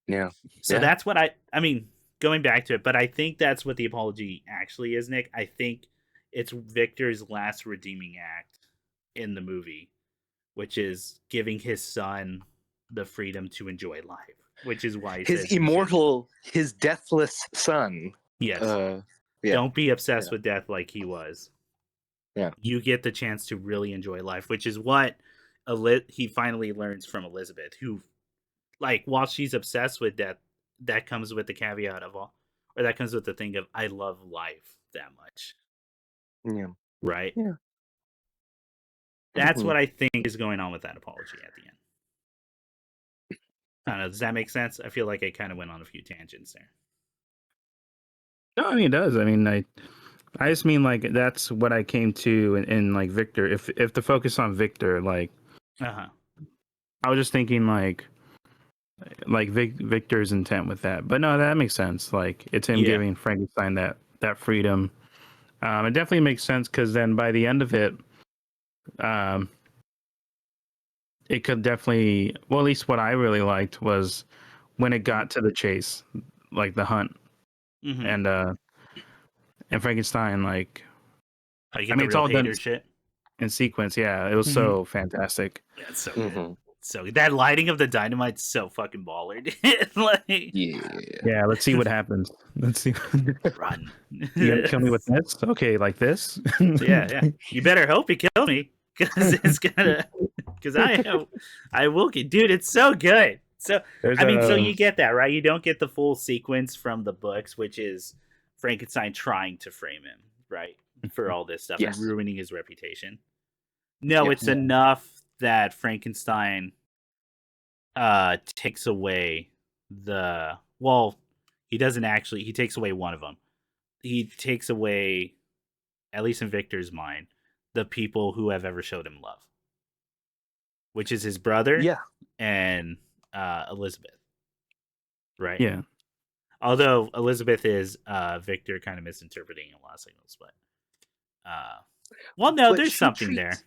Yeah. So Yeah. that's what I mean, going back to it, but I think that's what the apology actually is, Nick. I think it's Victor's last redeeming act in the movie, which is giving his son the freedom to enjoy life, which is why he His says immortal, his deathless son. yes. Yeah. Don't be obsessed with death like he was. Yeah. You get the chance to really enjoy life, which is what he finally learns from Elizabeth, who, like, while she's obsessed with death, that comes with the caveat of all, or that comes with the thing of, I love life that much. Yeah. Right? Yeah. That's Mhm. what I think is going on with that apology at the end. I don't know. Does that make sense? I feel like I kind of went on a few tangents there. No, I mean it does. I mean, I just mean like that's what I came to in like Victor. If the focus on Victor, like, Uh-huh. I was just thinking like Victor's intent with that. But no, that makes sense. Like it's him giving Frankenstein that freedom. It definitely makes sense because then by the end of it, it could definitely, well, at least what I really liked was when it got to the chase, like the hunt, and Frankenstein, like, I I get mean, the it's real all done hater shit. in sequence. Yeah, it was so fantastic. Yeah, it's so good. So that lighting of the dynamite's so fucking baller, dude. Like, yeah. Let's see what happens. Let's see. run. You gonna kill me with this? Okay, like this. Yeah. You better hope he kills me, because it's gonna. Because I will get, dude. It's so good. So There's I mean, so you get that, right? You don't get the full sequence from the books, which is Frankenstein trying to frame him, right, for all this stuff and Yes. ruining his reputation. No, Yes. it's enough that Frankenstein takes away he doesn't actually, he takes away one of them. He takes away, at least in Victor's mind, the people who have ever showed him love, which is his brother Yeah. and Elizabeth, right? Yeah. Although Elizabeth is Victor kind of misinterpreting a lot of signals, but well, no, But there's something there.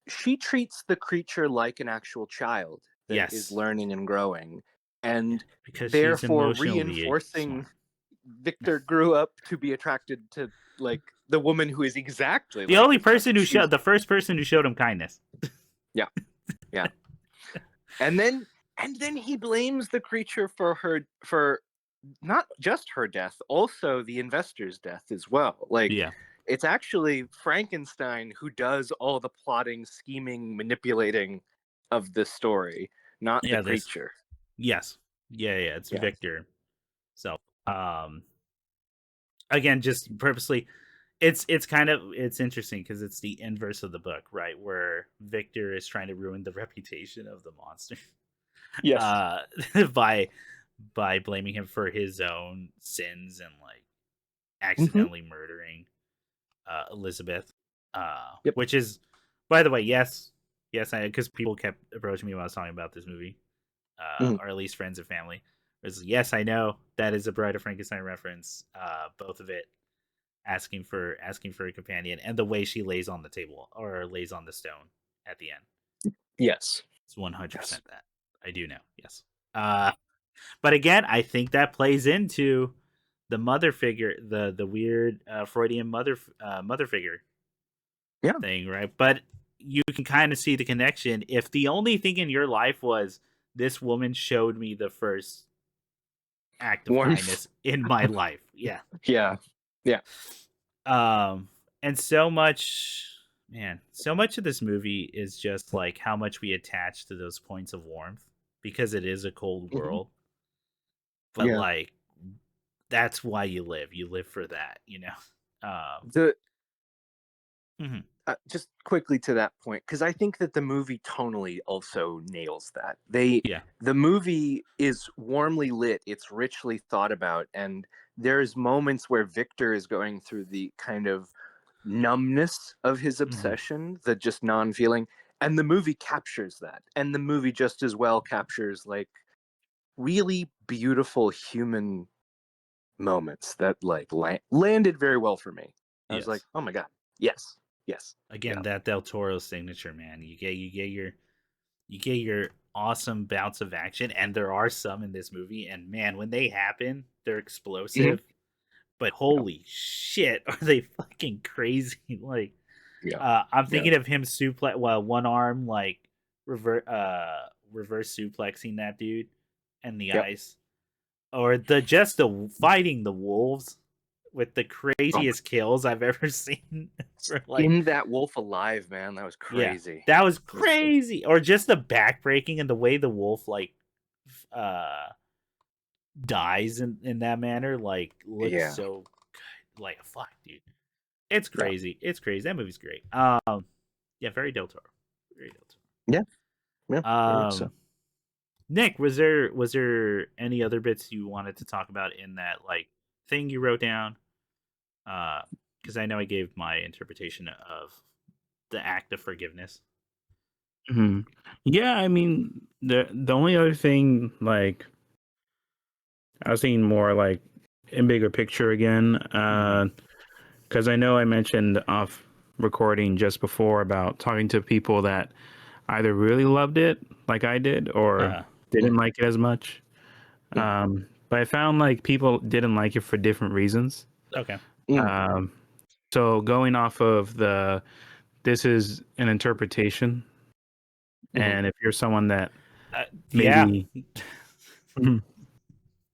She treats the creature like an actual child that is learning and growing, and because she's therefore emotionally reinforcing smart. Victor grew up to be attracted to like the woman who is exactly The like only his mother. person who showed, the first person who showed him kindness. Yeah. And then he blames the creature for not just her death, also the investor's death as well. Like, it's actually Frankenstein who does all the plotting, scheming, manipulating of this story, not the creature. Yes. Yeah, it's Victor. So, again, just purposely, it's interesting because it's the inverse of the book, right? Where Victor is trying to ruin the reputation of the monster. Yes. By blaming him for his own sins and like accidentally murdering Elizabeth. Which is, by the way, yes, because people kept approaching me when I was talking about this movie, or at least friends and family. Yes, I know that is a Bride of Frankenstein reference. Both of it, asking for a companion, and the way she lays on the table or lays on the stone at the end. Yes, it's 100% that I do know. Yes, but again, I think that plays into the mother figure, the weird Freudian mother figure thing, right? But you can kind of see the connection. If the only thing in your life was this woman showed me the first act of kindness in my life, yeah. And so much of this movie is just like how much we attach to those points of warmth because it is a cold world. But like, that's why you live for that, you know. Just quickly to that point, because I think that the movie tonally also nails that. The movie is warmly lit, it's richly thought about, and there's moments where Victor is going through the kind of numbness of his obsession, the just non-feeling, and the movie captures that. And the movie just as well captures like really beautiful human moments that like landed very well for me. I was like, oh my god, yes. Again, that Del Toro signature, man. You get your awesome bouts of action, and there are some in this movie. And man, when they happen, they're explosive. but holy shit, are they fucking crazy? Like, I'm Yeah. thinking of him one arm like reverse suplexing that dude in the Yep. ice, or the fighting the wolves with the Oh, craziest kills I've ever seen. For like, in that wolf alive, man, that was yeah, crazy. that was crazy. Or just the backbreaking and the way the wolf like dies in that manner, like looks Yeah. so like fuck, dude. It's Yeah. crazy. It's crazy. That movie's great. Yeah, very Del Toro. Very Del Yeah. Yeah. Toro. Very much so. Nick, was there any other bits you wanted to talk about in that like thing you wrote down? Because I know I gave my interpretation of the act of forgiveness. Mm-hmm. Yeah, I mean the only other thing, like I was thinking more like in bigger picture again, because I know I mentioned off recording just before about talking to people that either really loved it like I did or didn't like it as much. But I found like people didn't like it for different reasons. Okay. So going off of this is an interpretation, and if you're someone that Yeah, maybe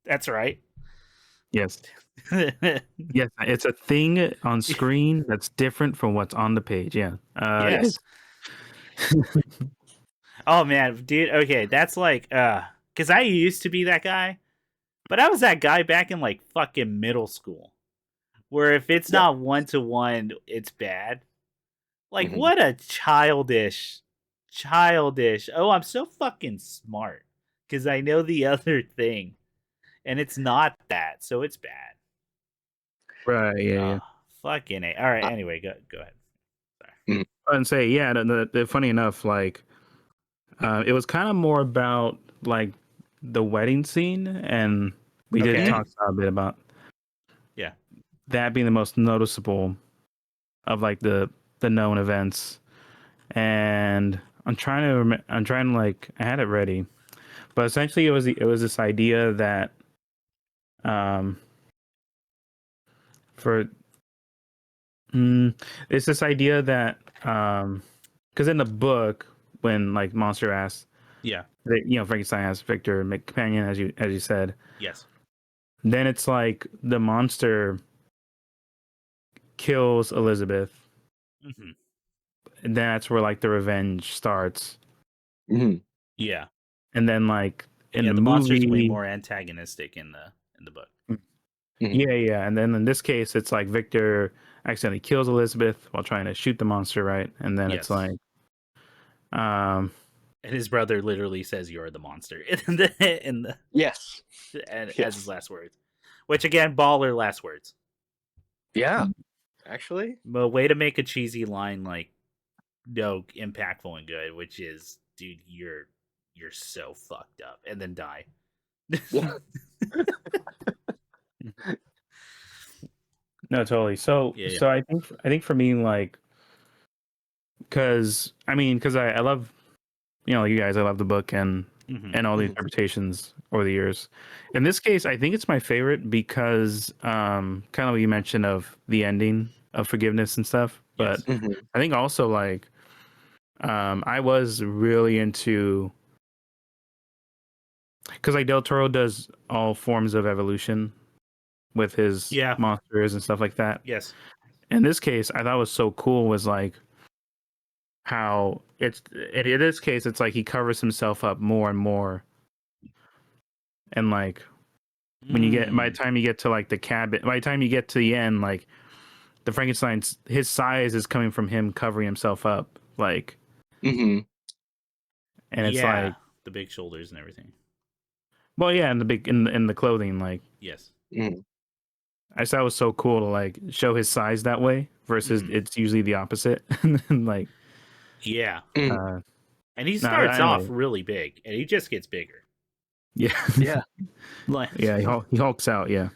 that's right. yes, yes, it's a thing on screen that's different from what's on the page. Yeah, Yes. Oh man, dude. Okay, that's like, because I used to be that guy, but I was that guy back in like fucking middle school, where if it's not 1-to-1, it's bad. Like, what a childish. Oh, I'm so fucking smart because I know the other thing, and it's not that, so it's bad. right. Yeah, yeah. Oh, fucking A. All right. Anyway, go ahead. Sorry. And say, yeah. Funny enough, like, it was kind of more about like the wedding scene, and we did talk a bit about that being the most noticeable of like the known events. And I'm trying to like I had it ready, but essentially it was this idea that for it's this idea that because in the book when like Monster asks, Frankenstein asks Victor make companion as you said, yes, then it's like the monster kills Elizabeth, and that's where like the revenge starts. Yeah, and then like in the the movie, monster's way more antagonistic in the book. Yeah, and then in this case, it's like Victor accidentally kills Elizabeth while trying to shoot the monster, right? And then it's like, and his brother literally says, "You're the monster," in the as his last words, which again, baller last words. Yeah, actually, but way to make a cheesy line like no impactful and good, which is, dude, you're so fucked up, and then die. No, totally. So I think for me, like, because I love, you guys, I love the book and all the interpretations over the years. In this case, I think it's my favorite because kind of what you mentioned of the ending of forgiveness and stuff. But I think also like I was really into, because like Del Toro does all forms of evolution with his monsters and stuff like that. Yes. In this case, I thought was so cool was like how in this case it's like he covers himself up more and more, and like when you get by the time you get to like the cabin, by the time you get to the end, like the Frankenstein's his size is coming from him covering himself up, like and it's like the big shoulders and everything. Well, yeah, and the big in the clothing, like yes. I thought it was so cool to like show his size that way versus it's usually the opposite. Like and he starts off really big, and he just gets bigger. Yeah, like he hulks out. Yeah.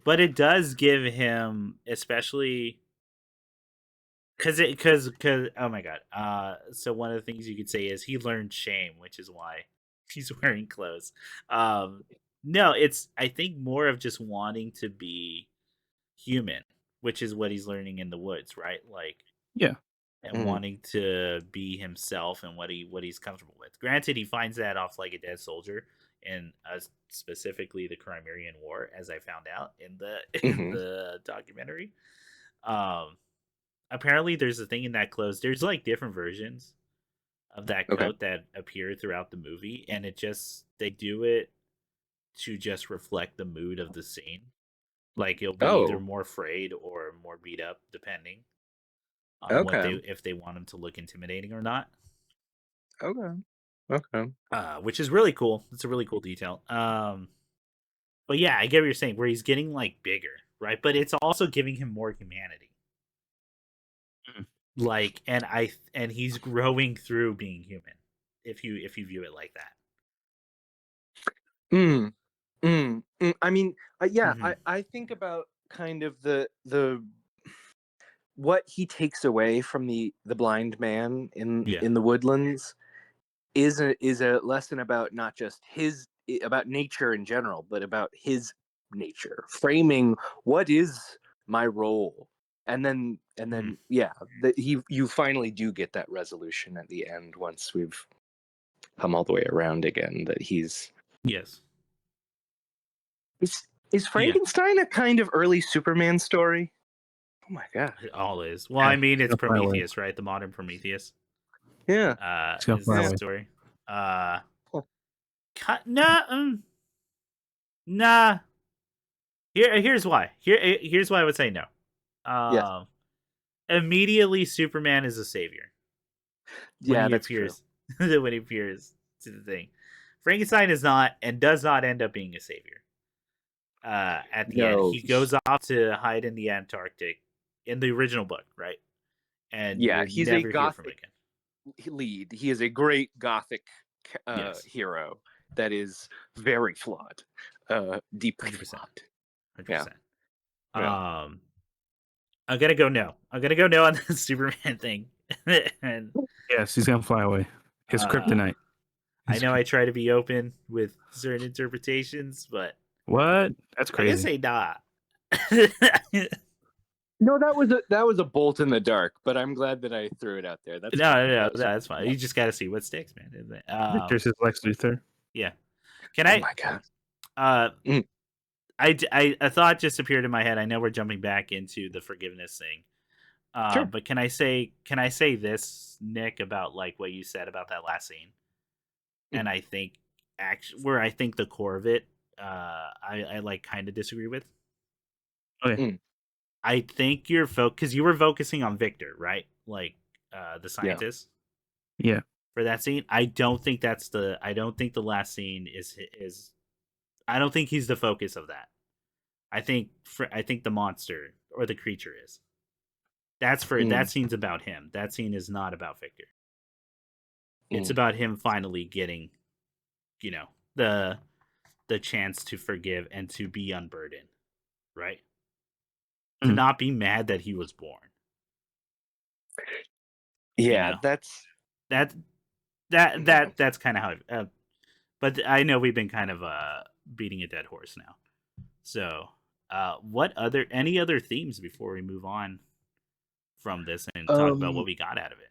But it does give him, especially because oh my god. So one of the things you could say is he learned shame, which is why he's wearing clothes. No, it's I think more of just wanting to be human, which is what he's learning in the woods, right? Like, Yeah. and Mhm. wanting to be himself and what he's comfortable with. Granted, he finds that off like a dead soldier, and specifically the Crimean War, as I found out in the in Mhm. the documentary. Um, apparently, there's a thing in that clothes. There's like different versions of that Okay. coat that appear throughout the movie, and it just they do it to just reflect the mood of the scene. Like it'll be either Oh. more afraid or more beat up, depending on what Okay. they if they want him to look intimidating or not. Okay. Okay. Which is really cool. It's a really cool detail. But yeah, I get what you're saying, where he's getting like bigger, right? But it's also giving him more humanity. Mhm. Like, and he's growing through being human. If you view it like that. Mm. I mean, yeah, Mm-hmm. I think about kind of the what he takes away from the blind man Yeah. in the woodlands is a lesson about not just his about nature in general, but about his nature, framing what is my role, and then yeah, that you finally do get that resolution at the end once we've come all the way around again. That Yes. is Yeah. Frankenstein a kind of early Superman story? Oh my god. It all is. Well, Yeah. I mean, He's it's gonna fly away. Prometheus, right? The modern Prometheus. Yeah. He's gonna Is fly the Yeah. away. story. Huh. Nah, nah. Here's why. Here's why I would say no. Yes. Um, immediately Superman is a savior when Yeah, he that's true. appears when he appears to the thing. Frankenstein is not and does not end up being a savior. At the end, No. he goes off to hide in the Antarctic in the original book, right? And Yeah, you he's a never hear from him gothic again. lead. He is a great gothic Yes, hero that is very flawed, deeply 100%, flawed. Yeah. 100%. Yeah. I'm gonna go no. I'm gonna go no on the Superman thing, and Yes, he's gonna fly away. His uh, kryptonite. I His know I try to be open with certain interpretations, but what? That's I'm gonna crazy. say nah. No, that was a bolt in the dark, but I'm glad that I threw it out there. That's No, fine. no, no, That was that's fine. yeah. You just got to see what sticks, man. Isn't it? Victor's his Lex Luthor. Yeah. Can Oh I? my god. Uh, Mm. a thought just appeared in my head. I know we're jumping back into the forgiveness thing. Sure. But can I say this, Nick, about like what you said about that last scene? Mm. And I think actually, where I think the core of it, I like kind of disagree with. Okay. Mm. I think you're because you were focusing on Victor, right? Like the Yeah. scientist. Yeah. For that scene. I don't think that's the. I don't think the last scene is. I don't think he's the focus of that. I think the monster or the creature is. That's for Mm. that scene's about him. That scene is not about Victor. It's Mm. about him finally getting, you know, the chance to forgive and to be unburdened, right? To Mm. not be mad that he was born. You Yeah, know that's that mm. that's kind of how. But I know we've been kind of beating a dead horse now. So, what other any other themes before we move on from this and talk about what um we got out of it?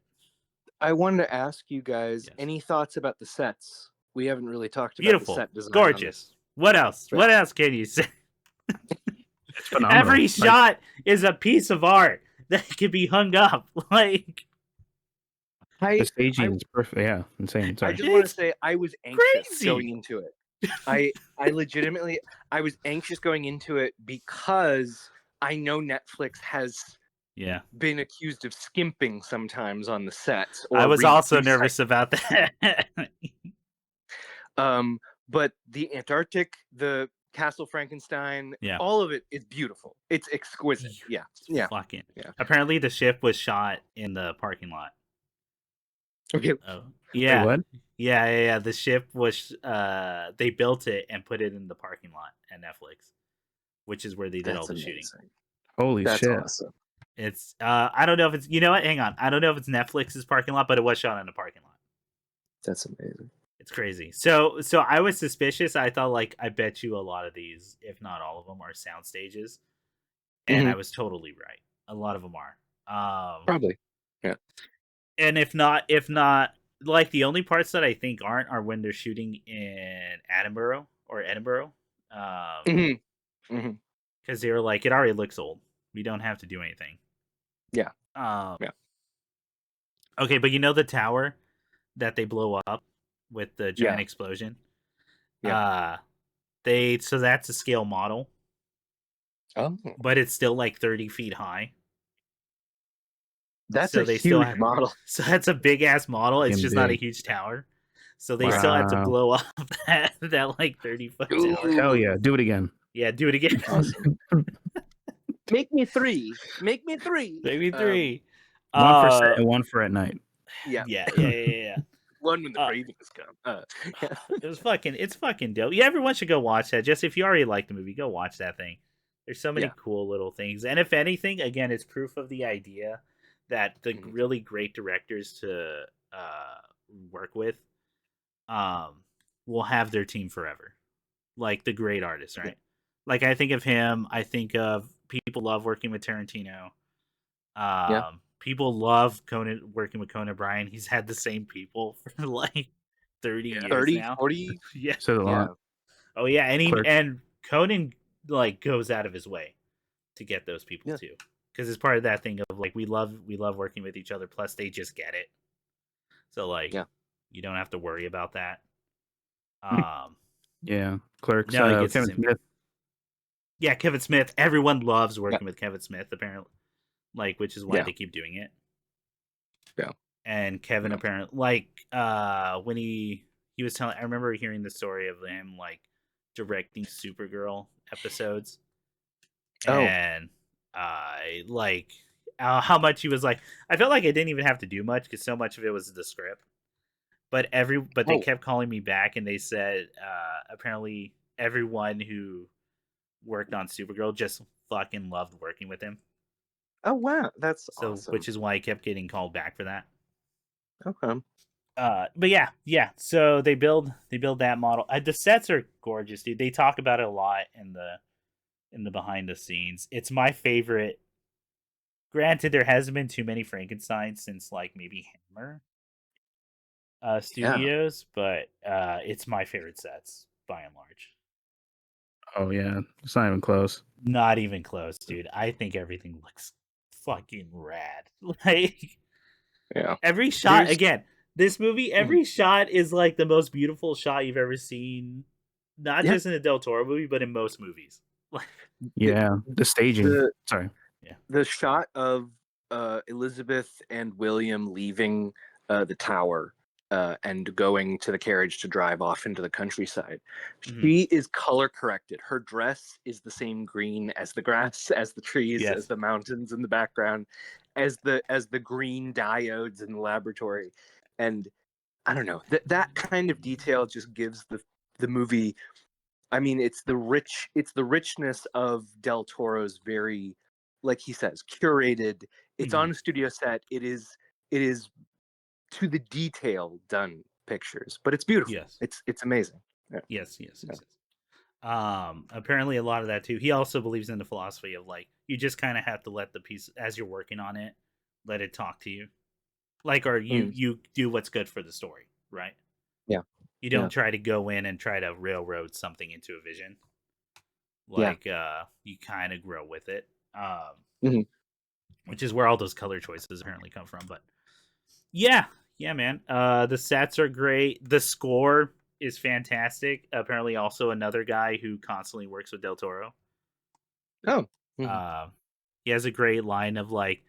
I wanted to ask you guys Yes, any thoughts about the sets. We haven't really talked about the beautiful, set design on gorgeous. this. What else? Right. What else can you say? It's phenomenal. Every Like, shot is a piece of art that can be hung up. Like the I I staging is perfect. Yeah, insane. I Sorry. just want to it's say I was anxious crazy. going into it. I legitimately I was anxious going into it because I know Netflix has Yeah, been accused of skimping sometimes on the sets I or was also recycling. nervous about that. But the Antarctic, the Castle Frankenstein, Yeah, all of it is beautiful. It's exquisite. Yeah. it's Yeah. fucking. Yeah. Apparently, the ship was shot in the parking lot. Okay. Oh, Wait, yeah. what? Yeah. The ship was they built it and put it in the parking lot at Netflix, which is where they did all That's the shooting. amazing. Holy That's shit! awesome. It's I don't know if it's you know what, hang on. I don't know if it's Netflix's parking lot, but it was shot in a parking lot. That's amazing. It's crazy. So I was suspicious. I thought like I bet you a lot of these, if not all of them, are sound stages, and Mhm. I was totally right. A lot of them are. Probably. Yeah. And if not, like the only parts that I think aren't are when they're shooting in Edinburgh, Mhm. Mhm. because they were like, it already looks old. We don't have to do anything. Yeah. Um, Yeah. okay, but you know the tower that they blow up with the giant Yeah. explosion. Yeah. So that's a scale model, Oh, but it's still like 30 feet high. that's a So they still huge have, model. so that's a big ass model. It's Fucking just not a big. huge tower. So they still have to Wow. blow up that like 30-foot tower. Hell Ooh, yeah. Do it again. Yeah, do it again. awesome. Make me three. Make me three. Maybe three. One for set Uh, and one for at night. Yeah. yeah. One when the Uh, cravings come. Yeah. it's fucking dope. Yeah, everyone should go watch that. Just if you already like the movie, go watch that thing. There's so many Yeah. cool little things, and if anything, again, it's proof of the idea that the Mhm. really great directors to work with um will have their team forever. Like the great artists, Yeah. right? Like I think of him. I think of people love working with Tarantino. Yeah. People love Conan working with Conan O'Brien. He's had the same people for like 30 Yeah. years 30, now. 40. Yeah. Said a Yeah. lot. Oh yeah, Clerks. and Conan like goes out of his way to get those people Yeah. too, because it's part of that thing of like we love working with each other. Plus, they just get it, so like Yeah. you don't have to worry about that. Um, Yeah. Clerks. no, he gets the Kevin same. Smith. Yeah, Kevin Smith. Everyone loves Yeah. working with Kevin Smith, apparently. Like, which is why Yeah. they keep doing it. Yeah. And Kevin Yeah. apparently like when he was telling, I remember hearing the story of him like directing Supergirl episodes, Oh. and like how much he was like, I felt like I didn't even have to do much because so much of it was the script. But they Oh. kept calling me back, and they said apparently everyone who worked on Supergirl just fucking loved working with him. Oh wow. That's So awesome. which is why I kept getting called back for that. Okay. But yeah. So they build that model. The sets are gorgeous, dude. They talk about it a lot in the behind the scenes. It's my favorite. Granted, there hasn't been too many Frankensteins since like maybe Hammer Yeah. Studios, but it's my favorite sets by and large. Oh yeah. It's not even close. Not even close, dude. I think everything looks fucking rad. Like Yeah. every shot There's again. This movie, Mhm. every shot is like the most beautiful shot you've ever seen. Not Yeah. just in a Del Toro movie, but in most movies. The, Yeah. The staging. the Sorry. Yeah. the shot of Elizabeth and William leaving the tower and going to the carriage to drive off into the countryside. Mhm. She is color corrected. Her dress is the same green as the grass, as the trees, Yes. as the mountains in the background, as the green diodes in the laboratory. And I don't know, that kind of detail just gives the movie. I mean, it's the richness of Del Toro's very, like he says, curated. It's Mhm. on a studio set. It is to the detail done pictures, but it's beautiful. Yes. It's amazing. Yeah. Yes. Yeah. Apparently a lot of that too. He also believes in the philosophy of like you just kind of have to let the piece as you're working on it, let it talk to you. Like or Mm. you do what's good for the story, right? Yeah. You Yeah. don't try to go in and try to railroad something into a vision. Yeah. Like you kind of grow with it. Mhm. Which is where all those color choices apparently come from, but yeah, man. The sets are great. The score is fantastic. Apparently, also another guy who constantly works with Del Toro. Oh. Mhm. Uh, he has a great line of like,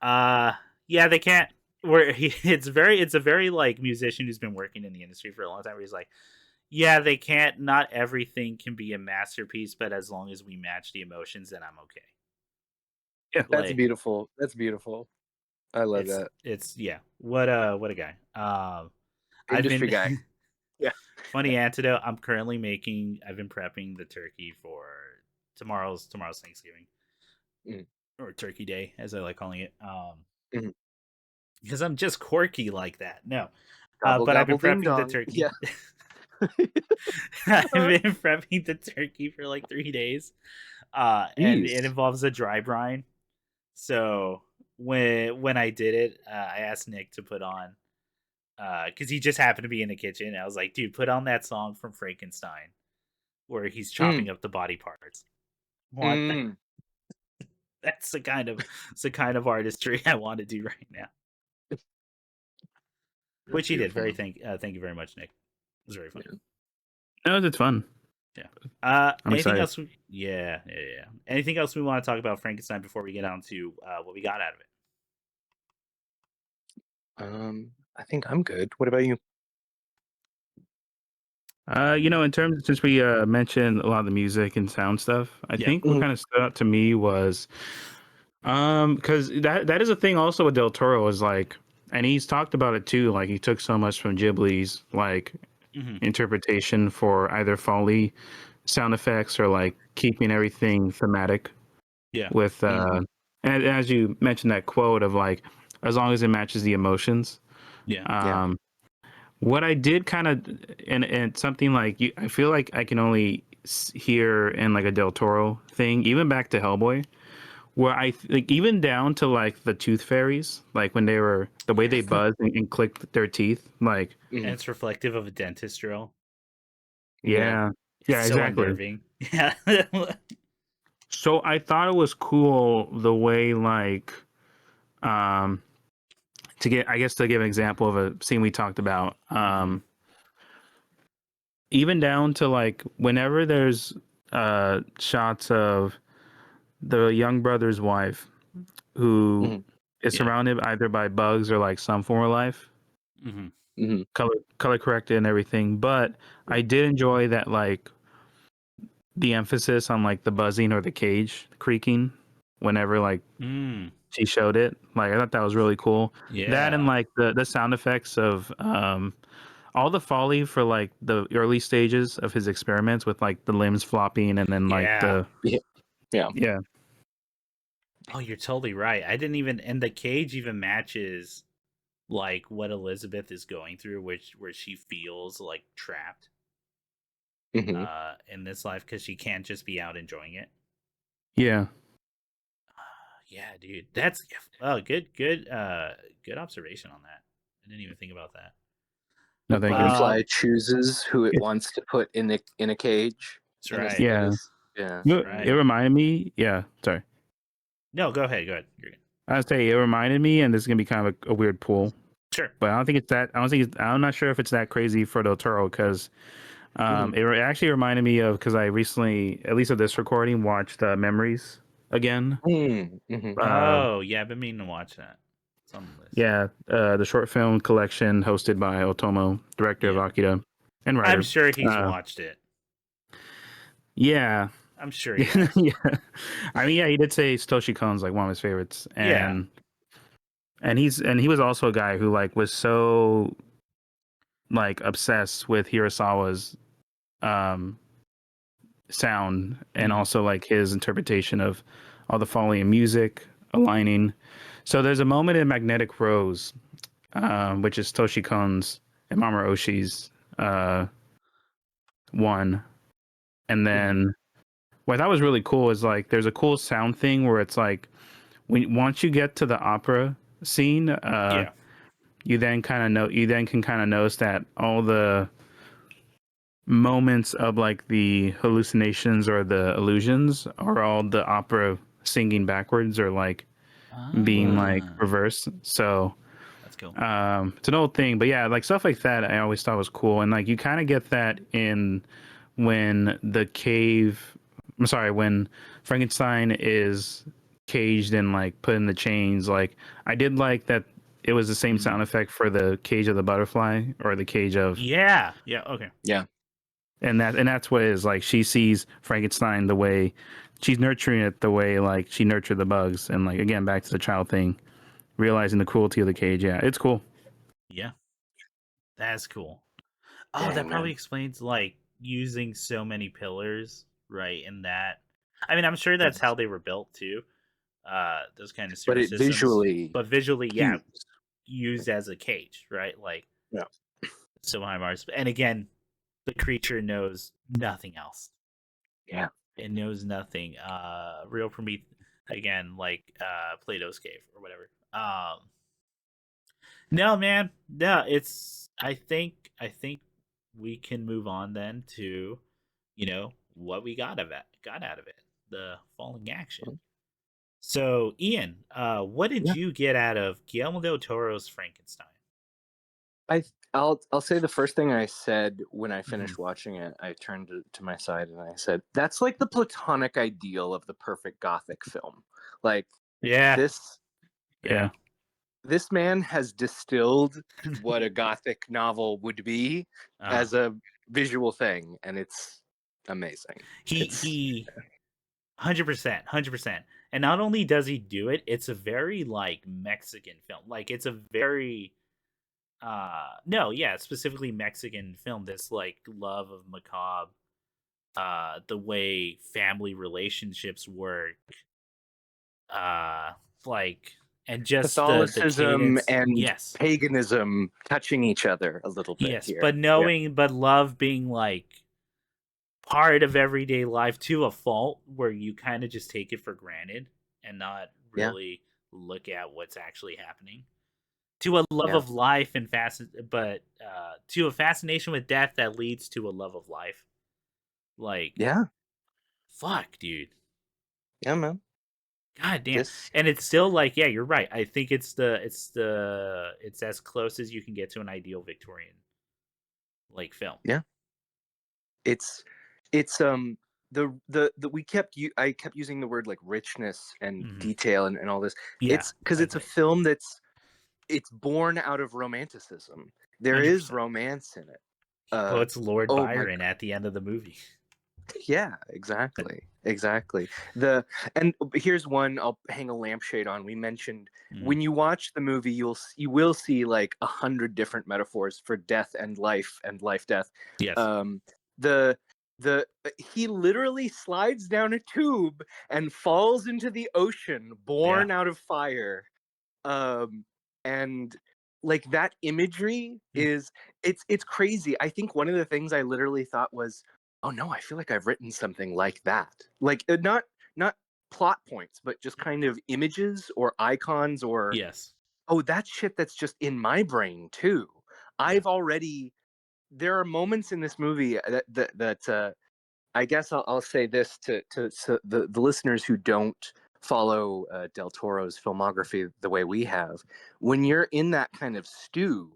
uh, yeah, they can't. Where he, it's a very like musician who's been working in the industry for a long time. Where he's like, yeah, they can't. Not everything can be a masterpiece, but as long as we match the emotions, then I'm okay. Yeah. That's Like, beautiful. That's beautiful. I love that. it's yeah. What a guy. I've Industry been guy. Yeah. funny antidote. I've been prepping the turkey for tomorrow's Thanksgiving Mhm. or Turkey Day, as I like calling it. Mhm. Because I'm just quirky like that. No, Gobble but I've been gobble ding prepping the dong. turkey. Yeah. I've been prepping the turkey for like 3 days, and it Jeez. involves a dry brine. So when I did it, I asked Nick to put on, because he just happened to be in the kitchen. I was like, dude, put on that song from Frankenstein where he's chopping Mm. up the body parts. Want Mm. that's the kind of artistry I want to do right now. Which he did. Beautiful. Thank you very much, Nick. It was very fun. Yeah. No, it's fun. Yeah. I'm Anything excited. else? Yeah. Anything else we want to talk about Frankenstein before we get on to what we got out of it? I think I'm good. What about you? In terms since we mentioned a lot of the music and sound stuff, I Yeah. think what kind of stood out to me was because that is a thing also with Del Toro is like, and he's talked about it too. Like he took so much from Ghibli's like interpretation for either Foley sound effects or like keeping everything thematic. Yeah. With and as you mentioned that quote of like, as long as it matches the emotions. Yeah. Yeah. What I did kind of, and something like I feel like I can only hear in like a Del Toro thing, even back to Hellboy, where like even down to like the tooth fairies, like when they were the way they buzzed and clicked their teeth, like And it's reflective of a dentist drill. yeah, It's yeah, so exactly. unnerving. Yeah. So I thought it was cool the way like um to give an example of a scene we talked about even down to like whenever there's shots of the young brother's wife who is surrounded either by bugs or like some form of life, color corrected and everything, but I did enjoy that like the emphasis on like the buzzing or the cage creaking whenever like she showed it. Like I thought that was really cool. That and like the sound effects of all the Foley for like the early stages of his experiments with like the limbs flopping and then like the yeah. Oh, you're totally right. I didn't even, and the cage even matches like what Elizabeth is going through, where she feels like trapped in this life because she can't just be out enjoying it. Yeah. Yeah, dude, that's good observation on that. I didn't even think about that. No, thank you. Butterfly chooses who it wants to put in a cage. That's right. Yeah. Yeah. It reminded me. Yeah. Sorry. No, go ahead. You're good. I'd say it reminded me, and this is gonna be kind of a weird pull. Sure. But I don't think it's that. I'm not sure if it's that crazy for Del Toro because it actually reminded me of because I recently, at least of this recording, watched Memories again. Oh yeah, I've been meaning to watch that. It's on the list. Yeah, the short film collection hosted by Otomo, director of Akira, and writer. I'm sure he's watched it. Yeah, I'm sure he has. yeah. I mean, yeah, he did say Satoshi Kon's like one of his favorites, and he was also a guy who like was so like obsessed with Hirasawa's sound and also like his interpretation of all the Foley and music aligning. So there's a moment in Magnetic Rose, which is Toshi Kon's and Mamoru Oshii's one, and then what I thought was really cool is like there's a cool sound thing where it's like once you get to the opera scene, you then can kind of notice that all the moments of like the hallucinations or the illusions are all the opera singing backwards or like being like reversed. So that's cool. It's an old thing, but yeah, like stuff like that I always thought was cool. And like you kind of get that in when when Frankenstein is caged and like put in the chains. Like I did like that it was the same sound effect for the cage of the butterfly or the cage of okay. And that's what it is. Like she sees Frankenstein the way she's nurturing it, the way like she nurtured the bugs, and like again back to the child thing, realizing the cruelty of the cage. Yeah, it's cool. Yeah, that's cool. Oh, that probably explains like using so many pillars, right? In that, I mean, I'm sure that's how they were built too. Those kind of but sewer it systems, visually, but visually, used as a cage, right? Like, so behind bars. And again, the creature knows nothing else. Yeah. It knows nothing. Real Prometheus, again, like Plato's cave or whatever. No, man, no. It's. I think we can move on then to, what we got out of it, the falling action. So, Ian, what did Yeah. you get out of Guillermo del Toro's Frankenstein? I'll say the first thing I said when I Mm-hmm. finished watching it. I turned to my side and I said, "That's like the platonic ideal of the perfect Gothic film." Like Yeah, this Yeah. this man has distilled what a Gothic novel would be as a visual thing, and it's amazing. he 100%, 100%. And not only does he do it, it's a very like Mexican film. Like it's a very no, yeah, specifically Mexican film. This like love of macabre, the way family relationships work, uh like, and just the Catholicism cadence. and Yes. paganism touching each other a little bit Yes, here. but but love being like part of everyday life to a fault where you kind of just take it for granted and not Yeah. really look at what's actually happening. To a love Yeah. of life and to a fascination with death that leads to a love of life. Like, Yeah. fuck, dude. Yeah, man. God damn. This And it's still like, yeah, you're right. I think it's as close as you can get to an ideal Victorian like film. Yeah. It's the I kept using the word like richness and detail and all this. Yeah, It's because it's a film it's born out of romanticism. There 100%. is romance in it. He puts Lord oh Byron at the end of the movie. Yeah, exactly. And here's one I'll hang a lampshade on. We mentioned when you watch the movie, you will see like 100 different metaphors for death and life death. Yes. The he literally slides down a tube and falls into the ocean, born out of fire. And like that imagery is it's crazy. I think one of the things I literally thought was, oh no, I feel like I've written something like that. Like not plot points, but just kind of images or icons or yes. Oh, that shit that's just in my brain too. There are moments in this movie that I guess I'll say this to the listeners who don't follow Del Toro's filmography the way we have. When you're in that kind of stew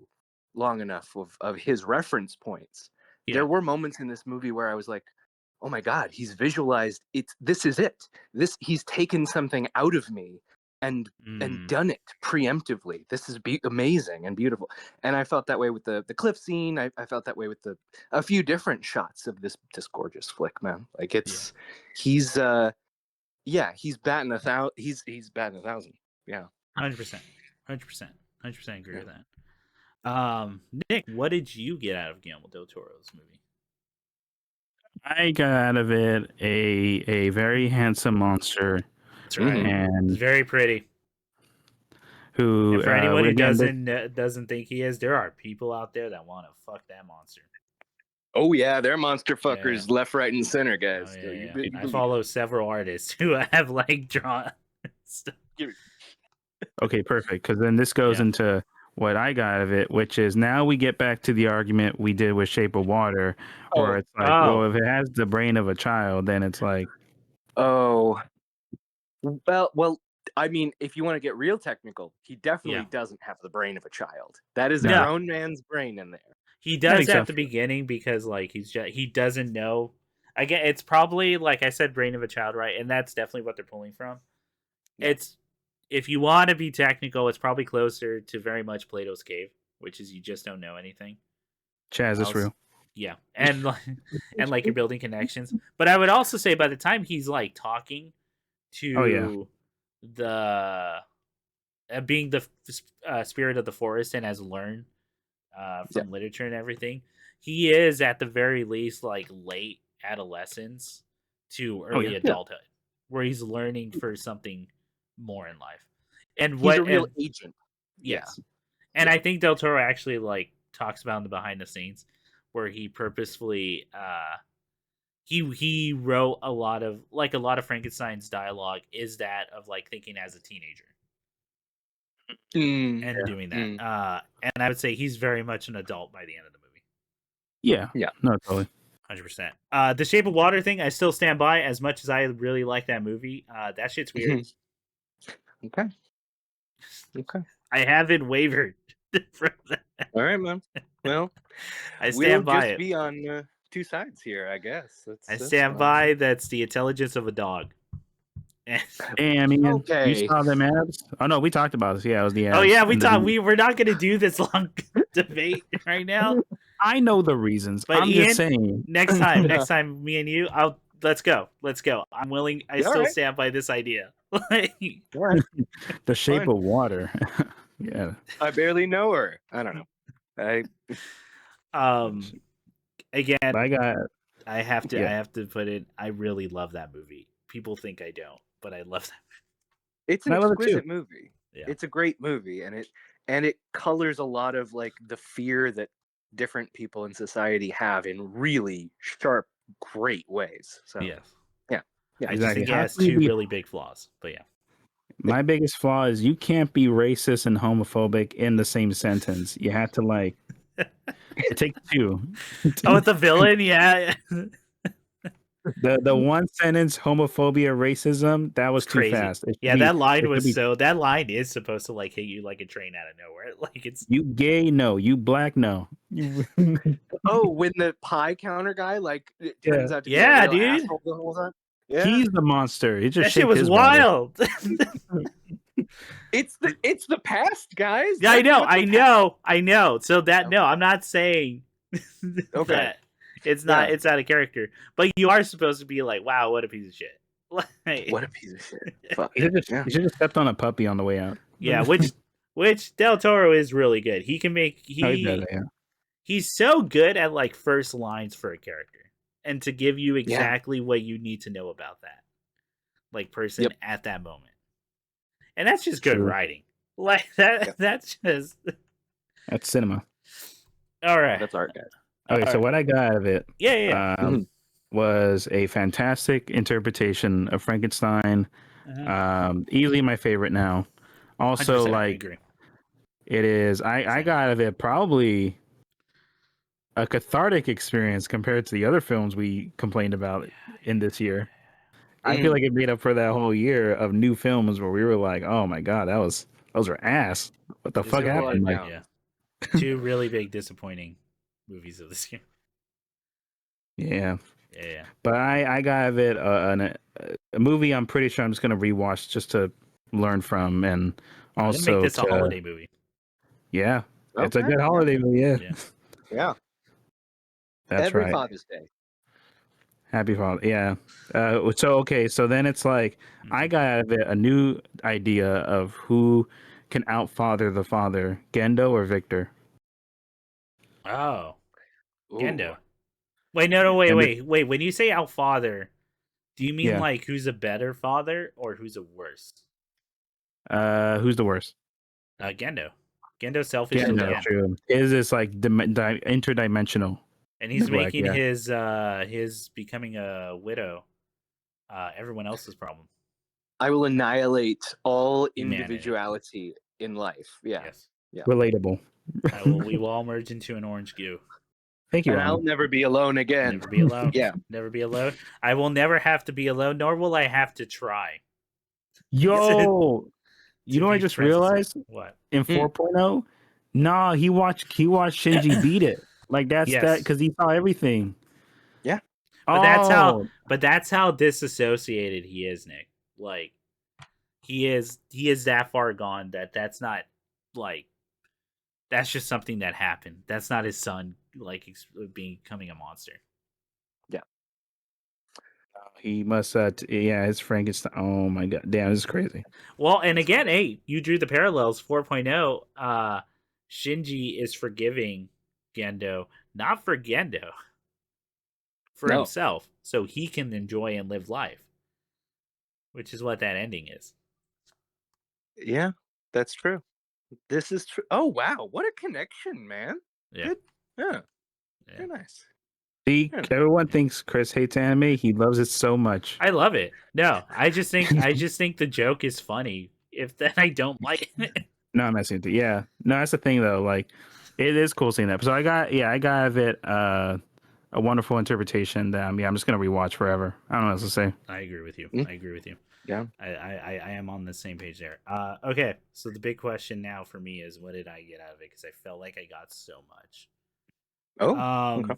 long enough of his reference points, there were moments in this movie where I was like, oh my God, he's visualized this is it. He's taken something out of me and done it preemptively. This is amazing and beautiful. And I felt that way with the cliff scene. I felt that way with a few different shots of this gorgeous flick, man. Like he's batting 1,000. He's batting 1,000. Yeah. 100%. 100% agree with that. Nick, what did you get out of Guillermo del Toro's movie? I got out of it a very handsome monster. That's right. And it's very pretty. Who, and for anyone who doesn't think he is, there are people out there that want to fuck that monster. Oh yeah, they're monster fuckers left, right, and center, guys. Oh, yeah. I follow several artists who have like drawn stuff. Okay, perfect. Because then this goes into what I got out of it, which is now we get back to the argument we did with Shape of Water, where it's like, well, if it has the brain of a child, then it's like, well, I mean, if you want to get real technical, he definitely doesn't have the brain of a child. That is a grown man's brain in there. He does at the beginning because like he doesn't know. Again, it's probably like I said, brain of a child, right? And that's definitely what they're pulling from. Yeah. It's, if you want to be technical, it's probably closer to very much Plato's cave, which is you just don't know anything. Chaz is real. Yeah, and like you're building connections. But I would also say by the time he's like talking to the being the spirit of the forest and has learned from literature and everything, he is at the very least like late adolescence to early adulthood, where he's learning for something more in life. And he's a real agent. Yes. And I think Del Toro actually like talks about in the behind the scenes, where he purposefully he wrote a lot of Frankenstein's dialogue is that of like thinking as a teenager and doing that. And I would say he's very much an adult by the end of the movie. Yeah. No, totally. 100%. The Shape of Water thing, I still stand by. As much as I really like that movie, that shit's weird. Okay. I haven't wavered from that. All right, man. Well, I stand by just it. be on two sides here, I guess. I stand by. That's the intelligence of a dog. Damn, Ian. Okay. You saw them abs? Oh no, we talked about this. Yeah, it was the abs. Oh yeah, we talked. We're not going to do this long debate right now. I know the reasons. But I'm Ian, just saying. Next time, me and you, let's go. I'm willing. I still stand by this idea. The Shape of Water. Yeah. I barely know her. I don't know. Again, I have to put it. I really love that movie. People think I don't, but I love that movie. It's an exquisite movie. Yeah. It's a great movie, and it colors a lot of like the fear that different people in society have in really sharp, great ways. So yes. Yeah. I just think it has two really big flaws. But yeah. My biggest flaw is you can't be racist and homophobic in the same sentence. You have to like it takes two. Oh, it's a villain, yeah. The one sentence homophobia racism that was crazy. Too fast. That line is supposed to like hit you like a train out of nowhere. Like it's you gay no, you black no. Oh, when the pie counter guy like it turns out to be a real dude. asshole the whole time. Yeah. He's the monster. He just that shit was wild. It's the past, guys. Yeah, I know. So that no, I'm not saying okay. It's not out of character. But you are supposed to be like, wow, what a piece of shit. What a piece of shit. Fuck. You should have stepped on a puppy on the way out. Yeah, which Del Toro is really good. He can make he's so good at like first lines for a character. And to give you exactly what you need to know about that like person at that moment. And that's just good writing. Like that that's cinema. All right. That's art, guys. Okay, so what I got out of it was a fantastic interpretation of Frankenstein. Easily my favorite now. Also, like, it is, I got out of it probably a cathartic experience compared to the other films we complained about in this year. I feel like it made up for that whole year of new films where we were like, oh my God, those were ass. What the fuck happened? Like, two really big disappointing movies of this year. Yeah. But I got out of it a movie I'm pretty sure I'm just going to rewatch just to learn from and also make this a holiday movie. Yeah. Okay. It's a good holiday movie, Yeah. That's Every right. Father's Day. Happy Father. Yeah. So then it's like I got out of it a new idea of who can outfather the father, Gendo or Victor. Oh. Gendo. Wait, no, wait. When you say outfather, do you mean like who's a better father or who's a worse? Who's the worst? Gendo. Gendo's selfish. Gendo, true. Is this like interdimensional? And he's making his becoming a widow everyone else's problem. I will annihilate all individuality in life. Yeah. Yes. Yeah. Relatable. We will all merge into an orange goo. Thank you. And I'll never be alone again. Never be alone. Yeah. Never be alone. I will never have to be alone, nor will I have to try. Yo, you know what I just realized? What? In 4.0? Nah, he watched Shinji beat it. Like that's that because he saw everything. Yeah. But that's how disassociated he is, Nick. Like he is that far gone that's not like that's just something that happened. That's not his son like becoming a monster. Yeah. He must his Frankenstein. Oh my God. Damn, this is crazy. Well, and again, hey, you drew the parallels 4.0. Shinji is forgiving Gendo, not for Gendo. For himself, so he can enjoy and live life. Which is what that ending is. Yeah, that's true. This is true. Oh wow, what a connection, man! Yeah. Good. Yeah. Yeah. Very nice. See, Yeah. everyone thinks Chris hates anime. He loves it so much. I love it. No, I just think the joke is funny. If then I don't like it. No, I'm messing with you. Yeah. No, that's the thing though. Like, it is cool seeing that. So I got it a wonderful interpretation that I'm just gonna rewatch forever. I don't know what else to say. I agree with you. Mm. I agree with you. Yeah. I am on the same page there. Okay, so the big question now for me is, what did I get out of it? Because I felt like I got so much. Oh. Okay.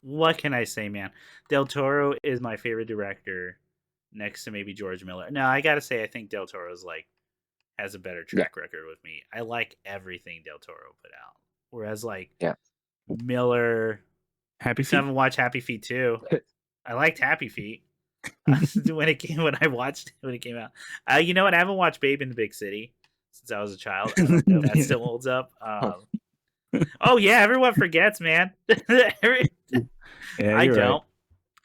What can I say, man? Del Toro is my favorite director, next to maybe George Miller. No, I gotta say, I think Del Toro's like has a better track record with me. I like everything Del Toro put out, whereas like Miller. Happy I still Feet. haven't watched Happy Feet 2. I liked Happy Feet when I watched it when it came out. You know what? I haven't watched Babe in the Big City since I was a child. I don't know if that still holds up. Oh yeah, everyone forgets, man. Yeah, I you're don't. right.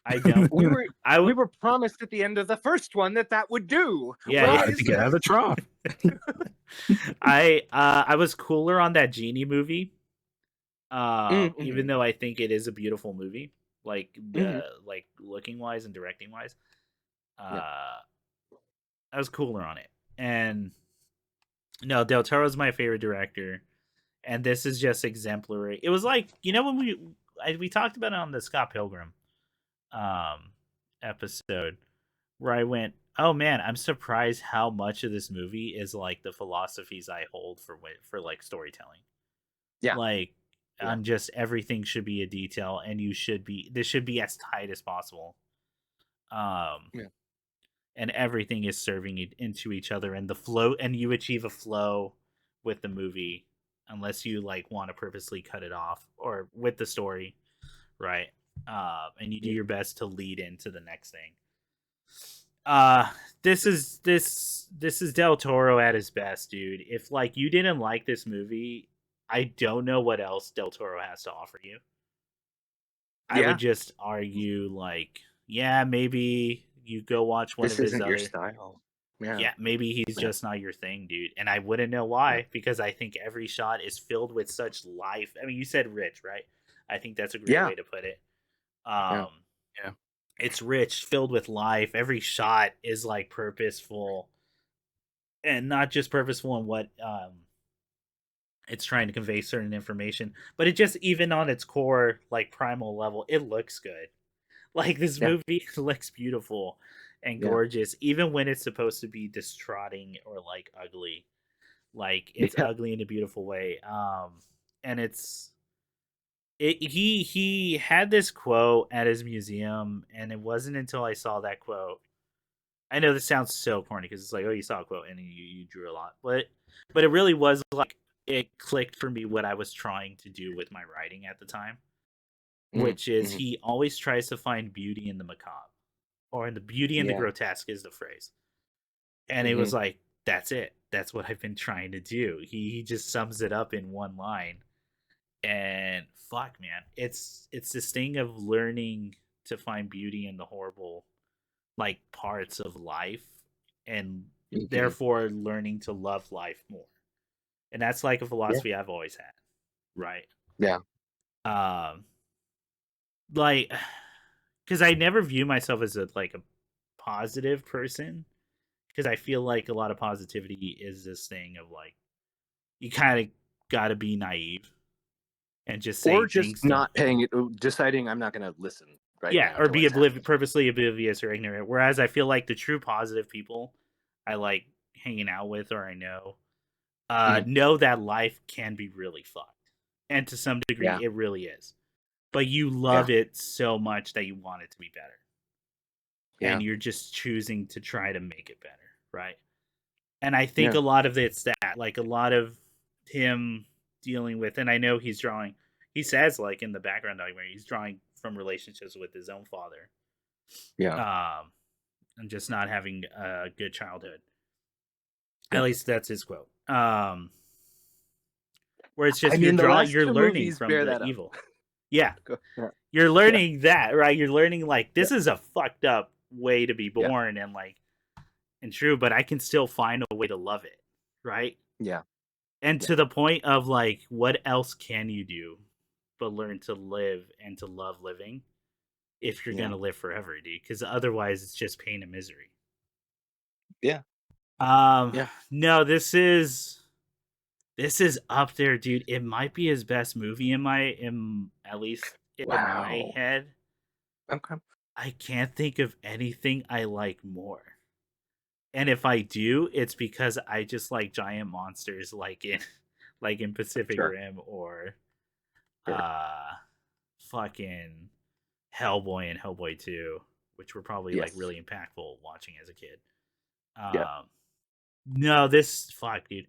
I don't. We were promised at the end of the first one that would do. Yeah, Why I is to get out of the trough. I was cooler on that Genie movie. Mm-hmm. Even though I think it is a beautiful movie, like Mhm. like looking wise and directing wise. I was cooler on it. And no, Del Toro's my favorite director, and this is just exemplary. It was like, you know, when we talked about it on the Scott Pilgrim episode, where I went, oh man, I'm surprised how much of this movie is like the philosophies I hold for like storytelling. Yeah. Like I'm just, everything should be a detail, and this should be as tight as possible. And everything is serving it into each other, and the flow, and you achieve a flow with the movie unless you like want to purposely cut it off or with the story, right? And you do your best to lead into the next thing. This is Del Toro at his best, dude. If like you didn't like this movie, I don't know what else Del Toro has to offer you. I would just argue like, yeah, maybe you go watch one This of his isn't other. your style. Yeah, maybe he's just not your thing, dude. And I wouldn't know why, because I think every shot is filled with such life. I mean, you said rich, right? I think that's a great way to put it. Yeah. It's rich, filled with life. Every shot is like purposeful, and not just purposeful in what it's trying to convey certain information, but it just, even on its core, like primal level, it looks good. Like this movie looks beautiful and gorgeous, even when it's supposed to be distraughting or like ugly. Like it's ugly in a beautiful way. And he had this quote at his museum, and it wasn't until I saw that quote. I know this sounds so corny because it's like, oh, you saw a quote and you drew a lot, but it really was like, it clicked for me what I was trying to do with my writing at the time, which is he always tries to find beauty in the macabre, or in the beauty in the grotesque is the phrase. And it was like, that's it. That's what I've been trying to do. He just sums it up in one line. And fuck, man, it's this thing of learning to find beauty in the horrible like parts of life, and therefore learning to love life more. And that's like a philosophy I've always had, right? Like, because I never view myself as a positive person, because I feel like a lot of positivity is this thing of like, you kind of got to be naive and just say, or just things not paying it, deciding I'm not going to listen right now. Or be purposely oblivious or ignorant. Whereas I feel like the true positive people I like hanging out with, or I know, know that life can be really fucked, and to some degree it really is, but you love it so much that you want it to be better, and you're just choosing to try to make it better, right? And I think a lot of it's that, like a lot of him dealing with, and I know he's drawing, he says like in the background documentary, he's drawing from relationships with his own father, and just not having a good childhood. At least that's his quote. Where it's just, you're learning from the evil. You're learning that, right? You're learning like, this is a fucked up way to be born, and like, and true, but I can still find a way to love it, right? And to the point of like, what else can you do but learn to live and to love living if you're gonna live forever, dude? Because otherwise, it's just pain and misery. Yeah. Yeah. No, this is up there, dude. It might be his best movie in at least in my Wow. head. Okay. I can't think of anything I like more. And if I do, it's because I just like giant monsters like in like in Pacific Sure. Rim or Sure. fucking Hellboy and Hellboy 2, which were probably like Yes. really impactful watching as a kid. Yeah. No, this fuck, dude.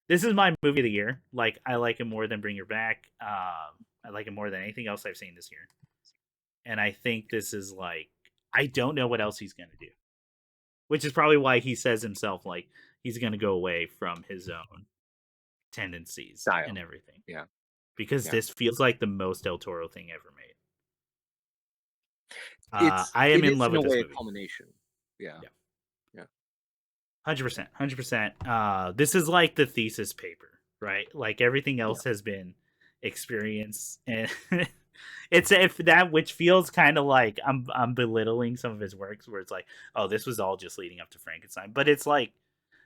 This is my movie of the year. Like, I like it more than Bring Her Back. I like it more than anything else I've seen this year. And I think this is like, I don't know what else he's gonna do, which is probably why he says himself like he's gonna go away from his own tendencies Style. and everything. Yeah. Because Yeah. this feels like the most Del Toro thing ever made. It I am in is love in a with this way a movie. culmination. Yeah. Yeah. Yeah. 100%. This is like the thesis paper, right? Like everything else has been experience, and it's if that which feels kind of like I'm belittling some of his works, where it's like, oh, this was all just leading up to Frankenstein, but it's like,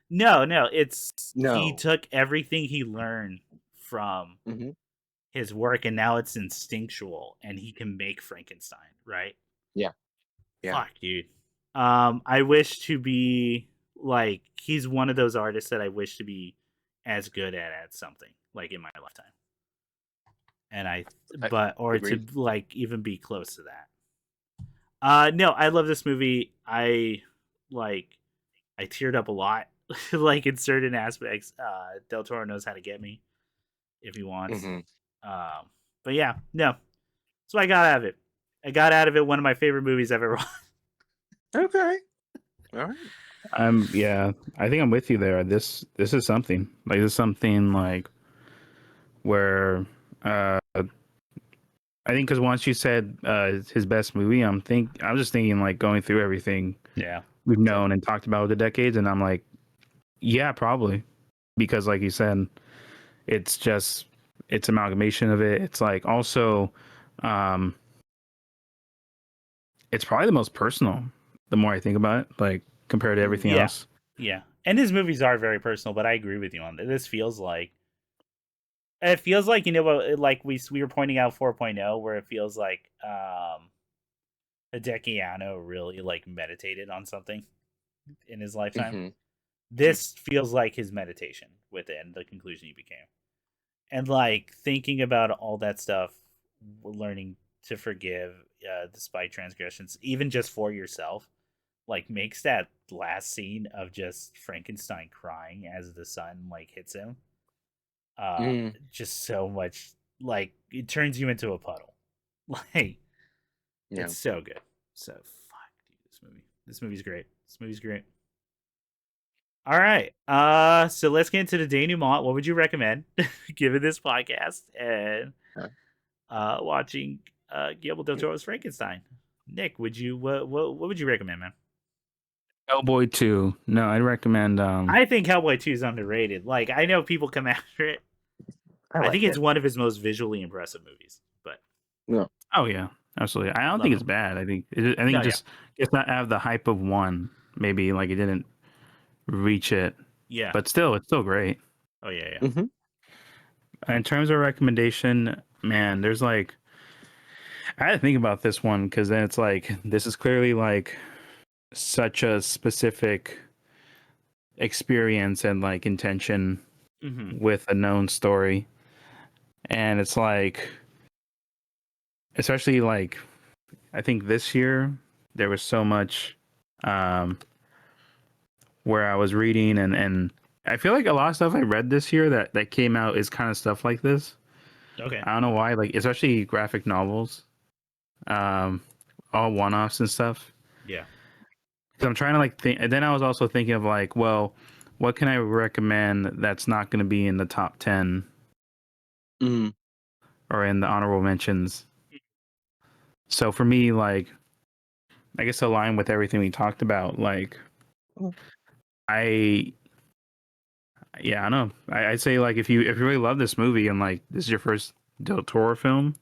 no, it's he No. took everything he learned from Mm-hmm. his work, and now it's instinctual, and he can make Frankenstein, right? Yeah. Yeah. Fuck, dude. I wish to be like he's one of those artists that I wish to be as good at something like in my lifetime. And or Agreed. to like even be close to that. No, I love this movie. I teared up a lot like in certain aspects. Del Toro knows how to get me if he wants. Mm-hmm. But yeah, no. So I got out of it. I got out of it one of my favorite movies I've ever watched. Okay. All right. I think I'm with you there. This is something. Like this is something like where I think because once you said his best movie, I'm just thinking like going through everything we've known and talked about over the decades, and I'm like, yeah, probably, because like you said, it's amalgamation of it. It's like also, it's probably the most personal. The more I think about it, like compared to everything else. Yeah, and his movies are very personal, but I agree with you on that. This feels like it feels like, you know, like we were pointing out 4.0, where it feels like Hidekiano really like meditated on something in his lifetime. Mm-hmm. This feels like his meditation with it and the conclusion he became. And like thinking about all that stuff, learning to forgive despite transgressions, even just for yourself, like makes that last scene of just Frankenstein crying as the sun like hits him just so much, like it turns you into a puddle. Like it's so good. So fuck, dude, this movie's great. This movie's great. All right. So let's get into the denouement. What would you recommend given this podcast and watching Guillermo del Toro's Frankenstein? Nick, what would you recommend, man? Hellboy 2. No, I'd recommend I think Hellboy 2 is underrated. Like I know people come after it. I think it's one of his most visually impressive movies. But oh yeah, absolutely. I don't think it's bad. I think it's not have the hype of one. Maybe like it didn't reach it. Yeah. But still, it's still great. Oh yeah. Mm-hmm. In terms of recommendation, man, there's like I had to think about this one because then it's like this is clearly like such a specific experience and like intention with a known story, and it's like especially like I think this year there was so much where I was reading and I feel like a lot of stuff I read this year that came out is kind of stuff like this. Okay. I don't know why, like especially graphic novels, all one-offs and stuff. Yeah. So I'm trying to like think, and then I was also thinking of like, well, what can I recommend that's not going to be in the top 10 or in the honorable mentions? So for me, like, I guess align with everything we talked about. Like, I Yeah, I know. I'd say like if you really love this movie and like this is your first Del Toro film,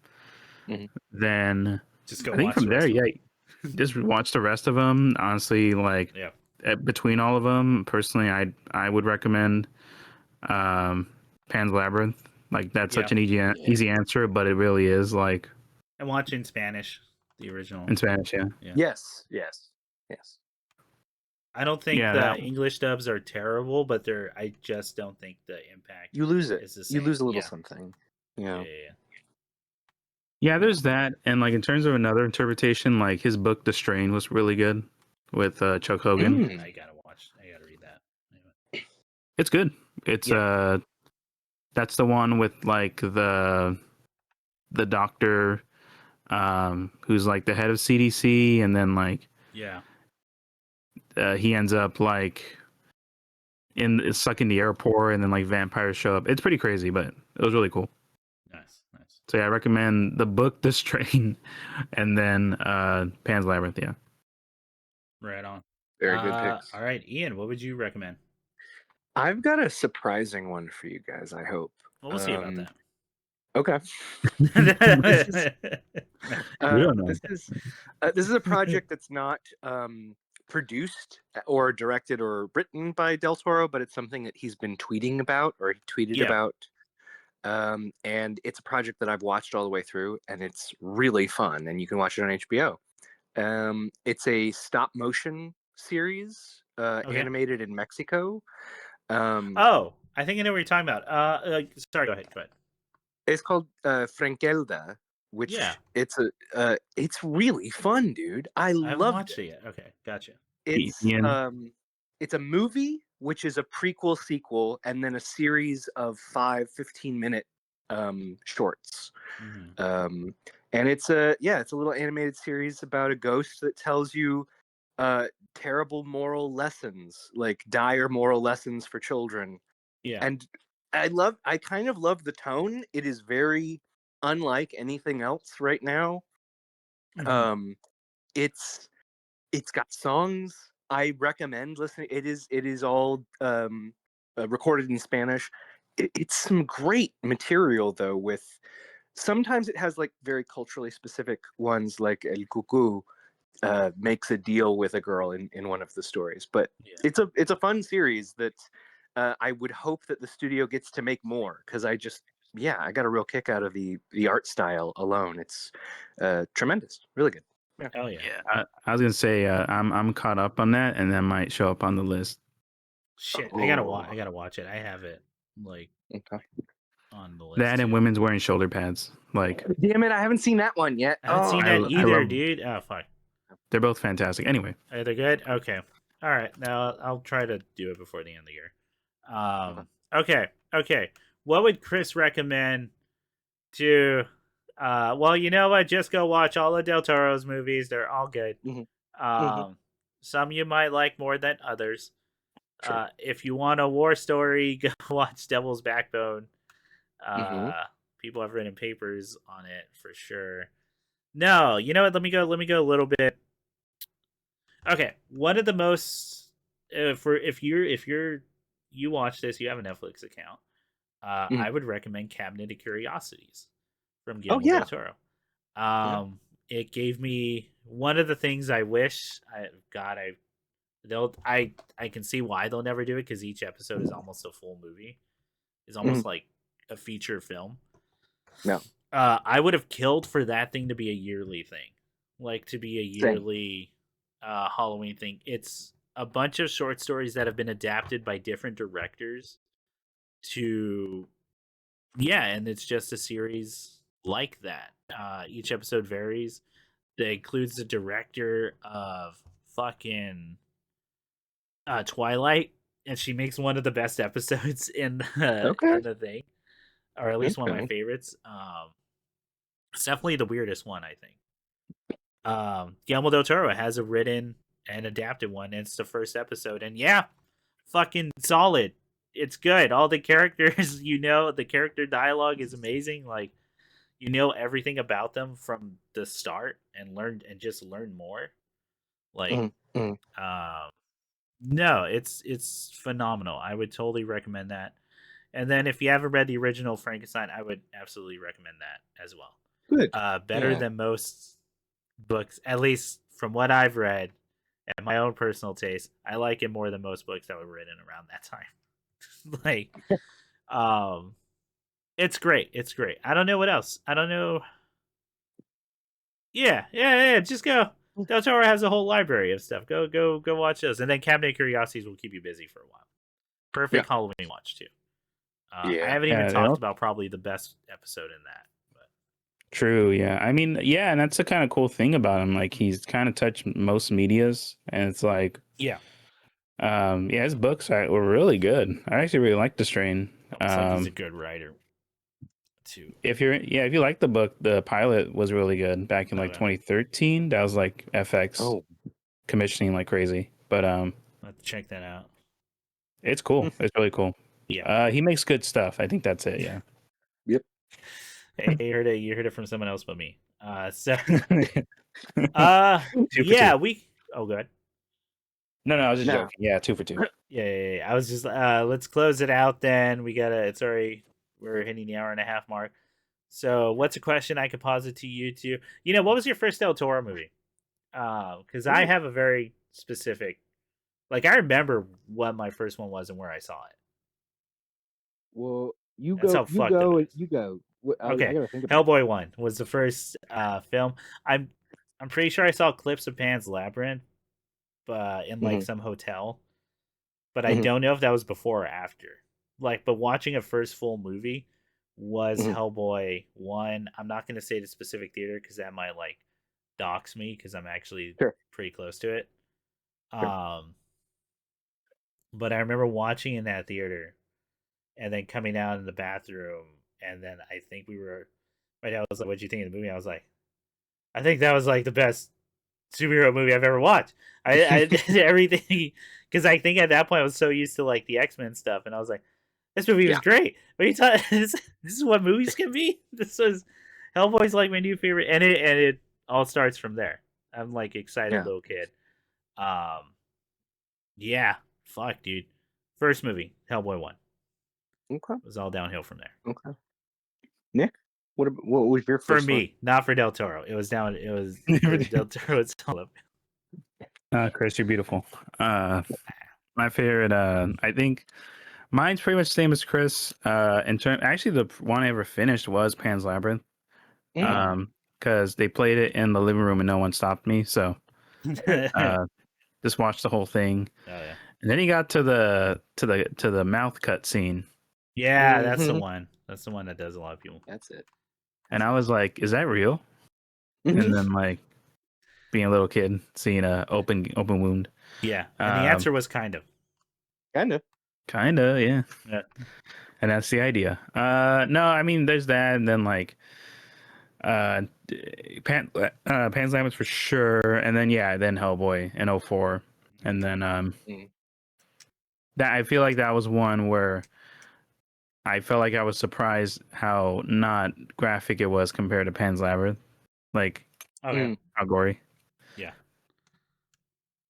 Mhm. then Just go I think watch from the there, rest of yeah, them. just watch the rest of them. Honestly, like Yeah. between all of them, personally, I would recommend um, Pan's Labyrinth. Like that's Yeah. such an easy answer, but it really is like And watch in Spanish, the original. in Spanish. Yeah, Yeah. Yes. I don't think yeah, the that English dubs are terrible, but I just don't think the impact You lose it. is the You same. lose a little Yeah. something. Yeah. Yeah. Yeah. yeah. There's that, and like in terms of another interpretation, like his book The Strain was really good with Chuck Hogan. Mm. I gotta watch. I gotta read that. Anyway. It's good. It's Yeah. that's the one with like the doctor who's like the head of CDC, and then like Yeah. he ends up like stuck in the airport, and then like vampires show up. It's pretty crazy, but it was really cool. Nice. Nice. So yeah, I recommend the book The Strain, and then Pan's Labyrinth. Yeah. Right on. Very good picks. All right, Ian, what would you recommend? I've got a surprising one for you guys, I hope. Well, we'll see about Okay. this is that. We don't know. this is a project that's not produced or directed or written by Del Toro, but it's something that he's been tweeting about, or he tweeted Yeah. about. And it's a project that I've watched all the way through, and it's really fun, and you can watch it on HBO. It's a stop motion series, Okay. animated in Mexico. Oh, I think I know what you're talking about. Sorry, go ahead. It's called Frankelda, which Yeah. it's really fun, dude. I I haven't loved watched it yet. Okay, gotcha. Ian. It's a movie which is a prequel sequel and then a series of 15-minute shorts. Mm-hmm. And it's a little animated series about a ghost that tells you terrible moral lessons, like dire moral lessons for children. Yeah. And I kind of love the tone. It is very unlike anything else right now. Mhm. It's got songs. I recommend listening. It is all recorded in Spanish. It's some great material though. With sometimes it has like very culturally specific ones, like El Cuckoo makes a deal with a girl in one of the stories. But Yeah. it's a fun series that I would hope that the studio gets to make more, because I got a real kick out of the art style alone. It's tremendous, really good. Yeah. Oh yeah. Yeah, I was gonna say I'm caught up on that, and that might show up on the list. Shit, Oh. I gotta watch it. I have it like Okay. on the list. That and too. women's wearing shoulder pads. Like Damn it, I haven't seen that one yet. I haven't seen I that either, love. dude. Oh fuck. They're both fantastic. Anyway, Are they good? Okay. All right. Now I'll try to do it before the end of the year. Okay. Okay. What would Chris recommend to? Well, you know what? Just go watch all of Del Toro's movies. They're all good. Mhm. Some you might like more than others. Sure. If you want a war story, go watch Devil's Backbone. Mhm. People have written papers on it for sure. No, you know what? Let me go a little bit. Okay, one of the most if you watch this, you have a Netflix account. Mhm. I would recommend Cabinet of Curiosities from Oh Guillermo del yeah. Toro. Yeah. It gave me one of the things I wish. I can see why they'll never do it, because each episode is almost a full movie. It's almost Mhm. like a feature film. No. I would have killed for that thing to be a yearly thing, like to be a Same. yearly Halloween thing. It's a bunch of short stories that have been adapted by different directors to, yeah, and it's just a series like that. Each episode varies. That includes the director of fucking Twilight, and she makes one of the best episodes Okay. in the thing, or at least one of my Okay. favorites. It's definitely the weirdest one, I think. Guillermo del Toro has a written and adapted one. And it's the first episode, and yeah, fucking solid. It's good. All the characters, the character dialogue is amazing. Like, everything about them from the start, and just learn more. Like, Mhm. Mhm. No, it's phenomenal. I would totally recommend that. And then if you haven't read the original Frankenstein, I would absolutely recommend that as well. Good. Better Yeah. than most books, at least from what I've read and my own personal taste. I like it more than most books that were written around that time. Like, um, it's great. It's great. I don't know what else. I don't know. Yeah. Just go. Del Toro has a whole library of stuff. Go watch those, and then Cabinet of Curiosities will keep you busy for a while. Perfect Halloween watch too. I Yeah. haven't even Yeah, talked about probably the best episode in that. But true. Yeah. I mean, yeah, and that's the kind of cool thing about him. Like he's kind of touched most medias, and it's like, yeah, yeah, his books were really good. I actually really liked The Strain. it's like he's a good writer too. If you like the book, the pilot was really good back in like Okay. 2013. That was like FX commissioning like crazy, but I'll have to check that out. it's cool. It's really cool. Yeah. He makes good stuff. I think that's it. Yeah. Yep. Hey, you heard it from someone else but me. So Two for yeah, two. we oh good. No, I was just No. joking. Yeah, 2 for 2. Yeah. I was just let's close it out then. It's already we're hitting the hour and a half mark. So what's a question I could posit to you two? What was your first Del Toro movie? Because I have a very specific like I remember what my first one was and where I saw it. Well, you That's go. how You fucked it go. is. You go. I Okay, gotta think about. Hellboy 1 was the first film. I'm pretty sure I saw clips of Pan's Labyrinth, in like some hotel, but I don't know if that was before or after. Like, but watching a first full movie was Hellboy 1. I'm not going to say the specific theater because that might like dox me because I'm actually pretty close to it. But I remember watching in that theater and then coming out in the bathroom, and then I think my dad was like, "What'd you think of the movie?" I was like, "I think that was like the best superhero movie I've ever watched." I did everything because I think at that point I was so used to like the X-Men stuff, and I was like, "This movie was great." What are you talking? This is what movies can be. This was Hellboy's like my new favorite, and it all starts from there. I'm like excited little kid. Yeah, fuck, dude. First movie, Hellboy 1. Okay. It was all downhill from there. Okay. Nick, what was your For first me, not for Del Toro. It was Del Toro's all up. Chris, you're beautiful. My favorite, I think mine's pretty much the same as Chris. Actually, the one I ever finished was Pan's Labyrinth. Because they played it in the living room and no one stopped me. So, just watched the whole thing. Oh yeah. And then he got to the mouth cut scene. Yeah, that's the one. That's the one that does a lot of people. That's it. And I was like, "Is that real?" And then like being a little kid, seeing a open wound. Yeah, and the answer was kind of. Kinda, yeah. And that's the idea. No, I mean, there's that, and then like, Pan's Labyrinth for sure, and then then Hellboy in 04. And then that I feel like that was one where I felt like I was surprised how not graphic it was compared to Pan's Labyrinth, like how gory. Yeah.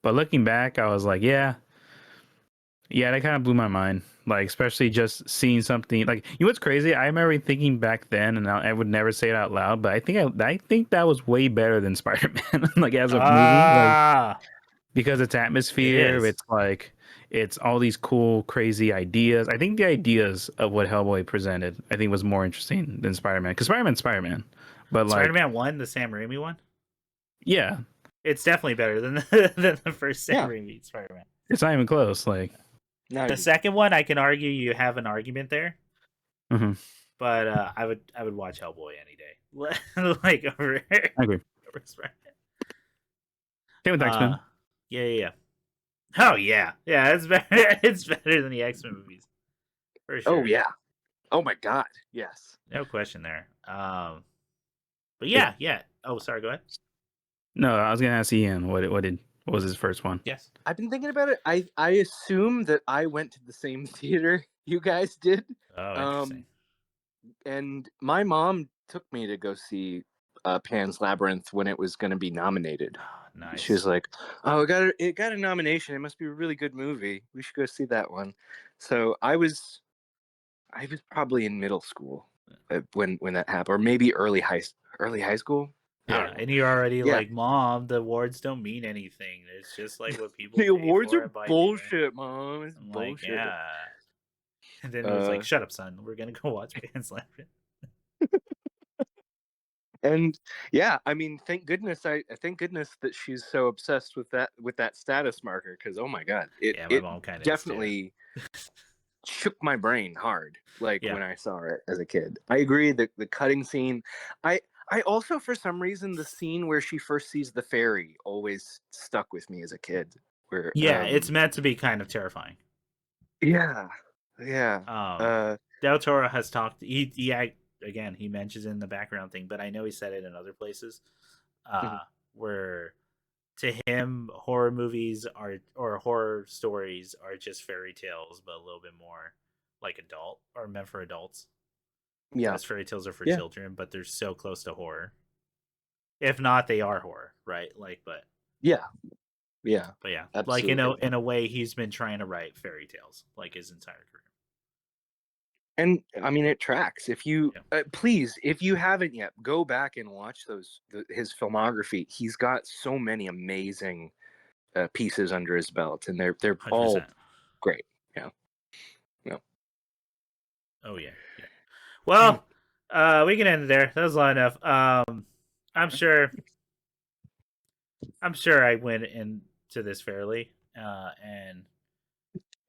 But looking back, I was like, yeah, that kind of blew my mind. Like, especially just seeing something like, what's crazy? I remember thinking back then, and I would never say it out loud, but I think that was way better than Spider-Man, like as a movie, like, because it's atmosphere. It's like it's all these cool, crazy ideas. I think the ideas of what Hellboy presented, I think, was more interesting than Spider-Man, because Spider-Man's Spider-Man. But like Spider-Man 1, the Sam Raimi one. Yeah, it's definitely better than the first Sam Raimi Spider-Man. It's not even close. Like the second one, I can argue you have an argument there. But I would watch Hellboy any day. Like over. I agree. Over Spider-Man. Same with X-Men. Yeah. Oh yeah, it's better. It's better than the X-Men movies. For sure. Oh yeah. Oh my god. Yes. No question there. But yeah. Oh, sorry. Go ahead. No, I was gonna ask Ian what was his first one. Yes. I've been thinking about it. I assume that I went to the same theater you guys did. Oh, interesting. And my mom took me to go see Pan's Labyrinth when it was going to be nominated. nice. She was like, "Oh, it got a nomination. It must be a really good movie. We should go see that one." So I was probably in middle school when that happened, or maybe early high school. I Yeah, don't know. and you're already Yeah. like, Mom, the awards don't mean anything. It's just like what people The pay awards for are and buy bullshit, Mom. It's I'm like, bullshit. yeah. And then it was like, shut up, son. We're gonna go watch Pan's Labyrinth. And yeah, I mean, thank goodness that she's so obsessed with that status marker, because oh my god, Yeah, my it mom kind of definitely shook my brain hard, like Yeah. when I saw it as a kid. I agree that the cutting scene, I also, for some reason, the scene where she first sees the fairy always stuck with me as a kid. Where Yeah, it's meant to be kind of terrifying. yeah. Del Toro has talked. He again, he mentions it in the background thing, but I know he said it in other places, where to him horror movies or horror stories are just fairy tales, but a little bit more like adult or meant for adults. Yeah, Because fairy tales are for children, but they're so close to horror. If not, they are horror, right? Like, but yeah, but yeah, absolutely. like in a way, he's been trying to write fairy tales like his entire career. And I mean, it tracks. If you please, if you haven't yet, go back and watch his filmography. He's got so many amazing pieces under his belt, and they're 100%. all great. Yeah. Oh yeah. Well, we can end it there. That was long enough. I'm sure I went into this fairly, and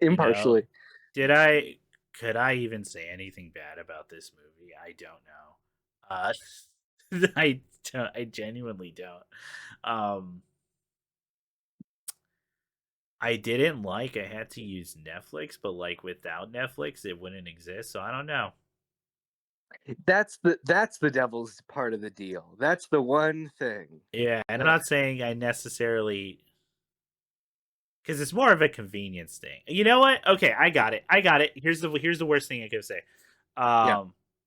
impartially. Could I even say anything bad about this movie? I don't know. I genuinely don't. I didn't like I had to use Netflix, but like without Netflix, it wouldn't exist. So I don't know. That's the devil's part of the deal. That's the one thing. Yeah, and I'm not saying I necessarily, because it's more of a convenience thing. You know what? Okay, I got it. Here's the worst thing I could say.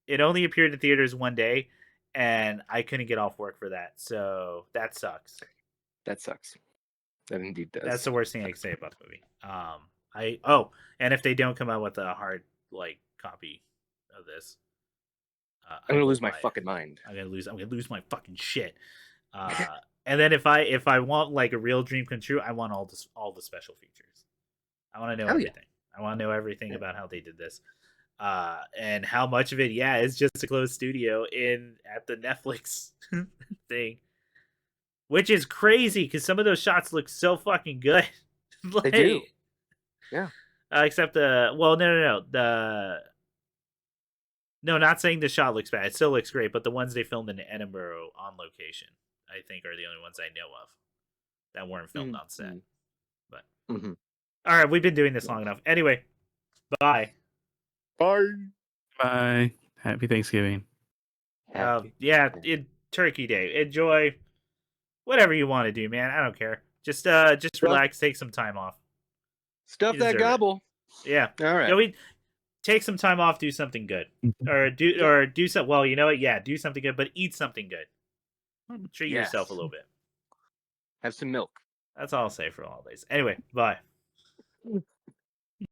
It only appeared in theaters one day, and I couldn't get off work for that. So that sucks. That sucks. That indeed does. That's the worst thing I can say about the movie. And if they don't come out with a hard like copy of this, I'm gonna lose my fucking mind. I'm gonna lose my fucking shit. And then if I want like a real dream come true, I want all the special features. I want to know everything. I want to know everything about how they did this, and how much of it, is just a closed studio at the Netflix thing, which is crazy because some of those shots look so fucking good. They do. Yeah. Except no, not saying the shot looks bad. It still looks great, but the ones they filmed in Edinburgh on location, I think, are the only ones I know of that weren't filmed on set. But all right, we've been doing this long enough. Anyway, bye. Bye. Happy Thanksgiving. Turkey Day. Enjoy whatever you want to do, man. I don't care. Just relax. Take some time off. Stuff that gobble. It. Yeah. All right. Take some time off. Do something good, or do something. Well, you know what? Yeah, do something good, but eat something good. Treat yourself a little bit. Have some milk. That's all I'll say for all days. Anyway, bye.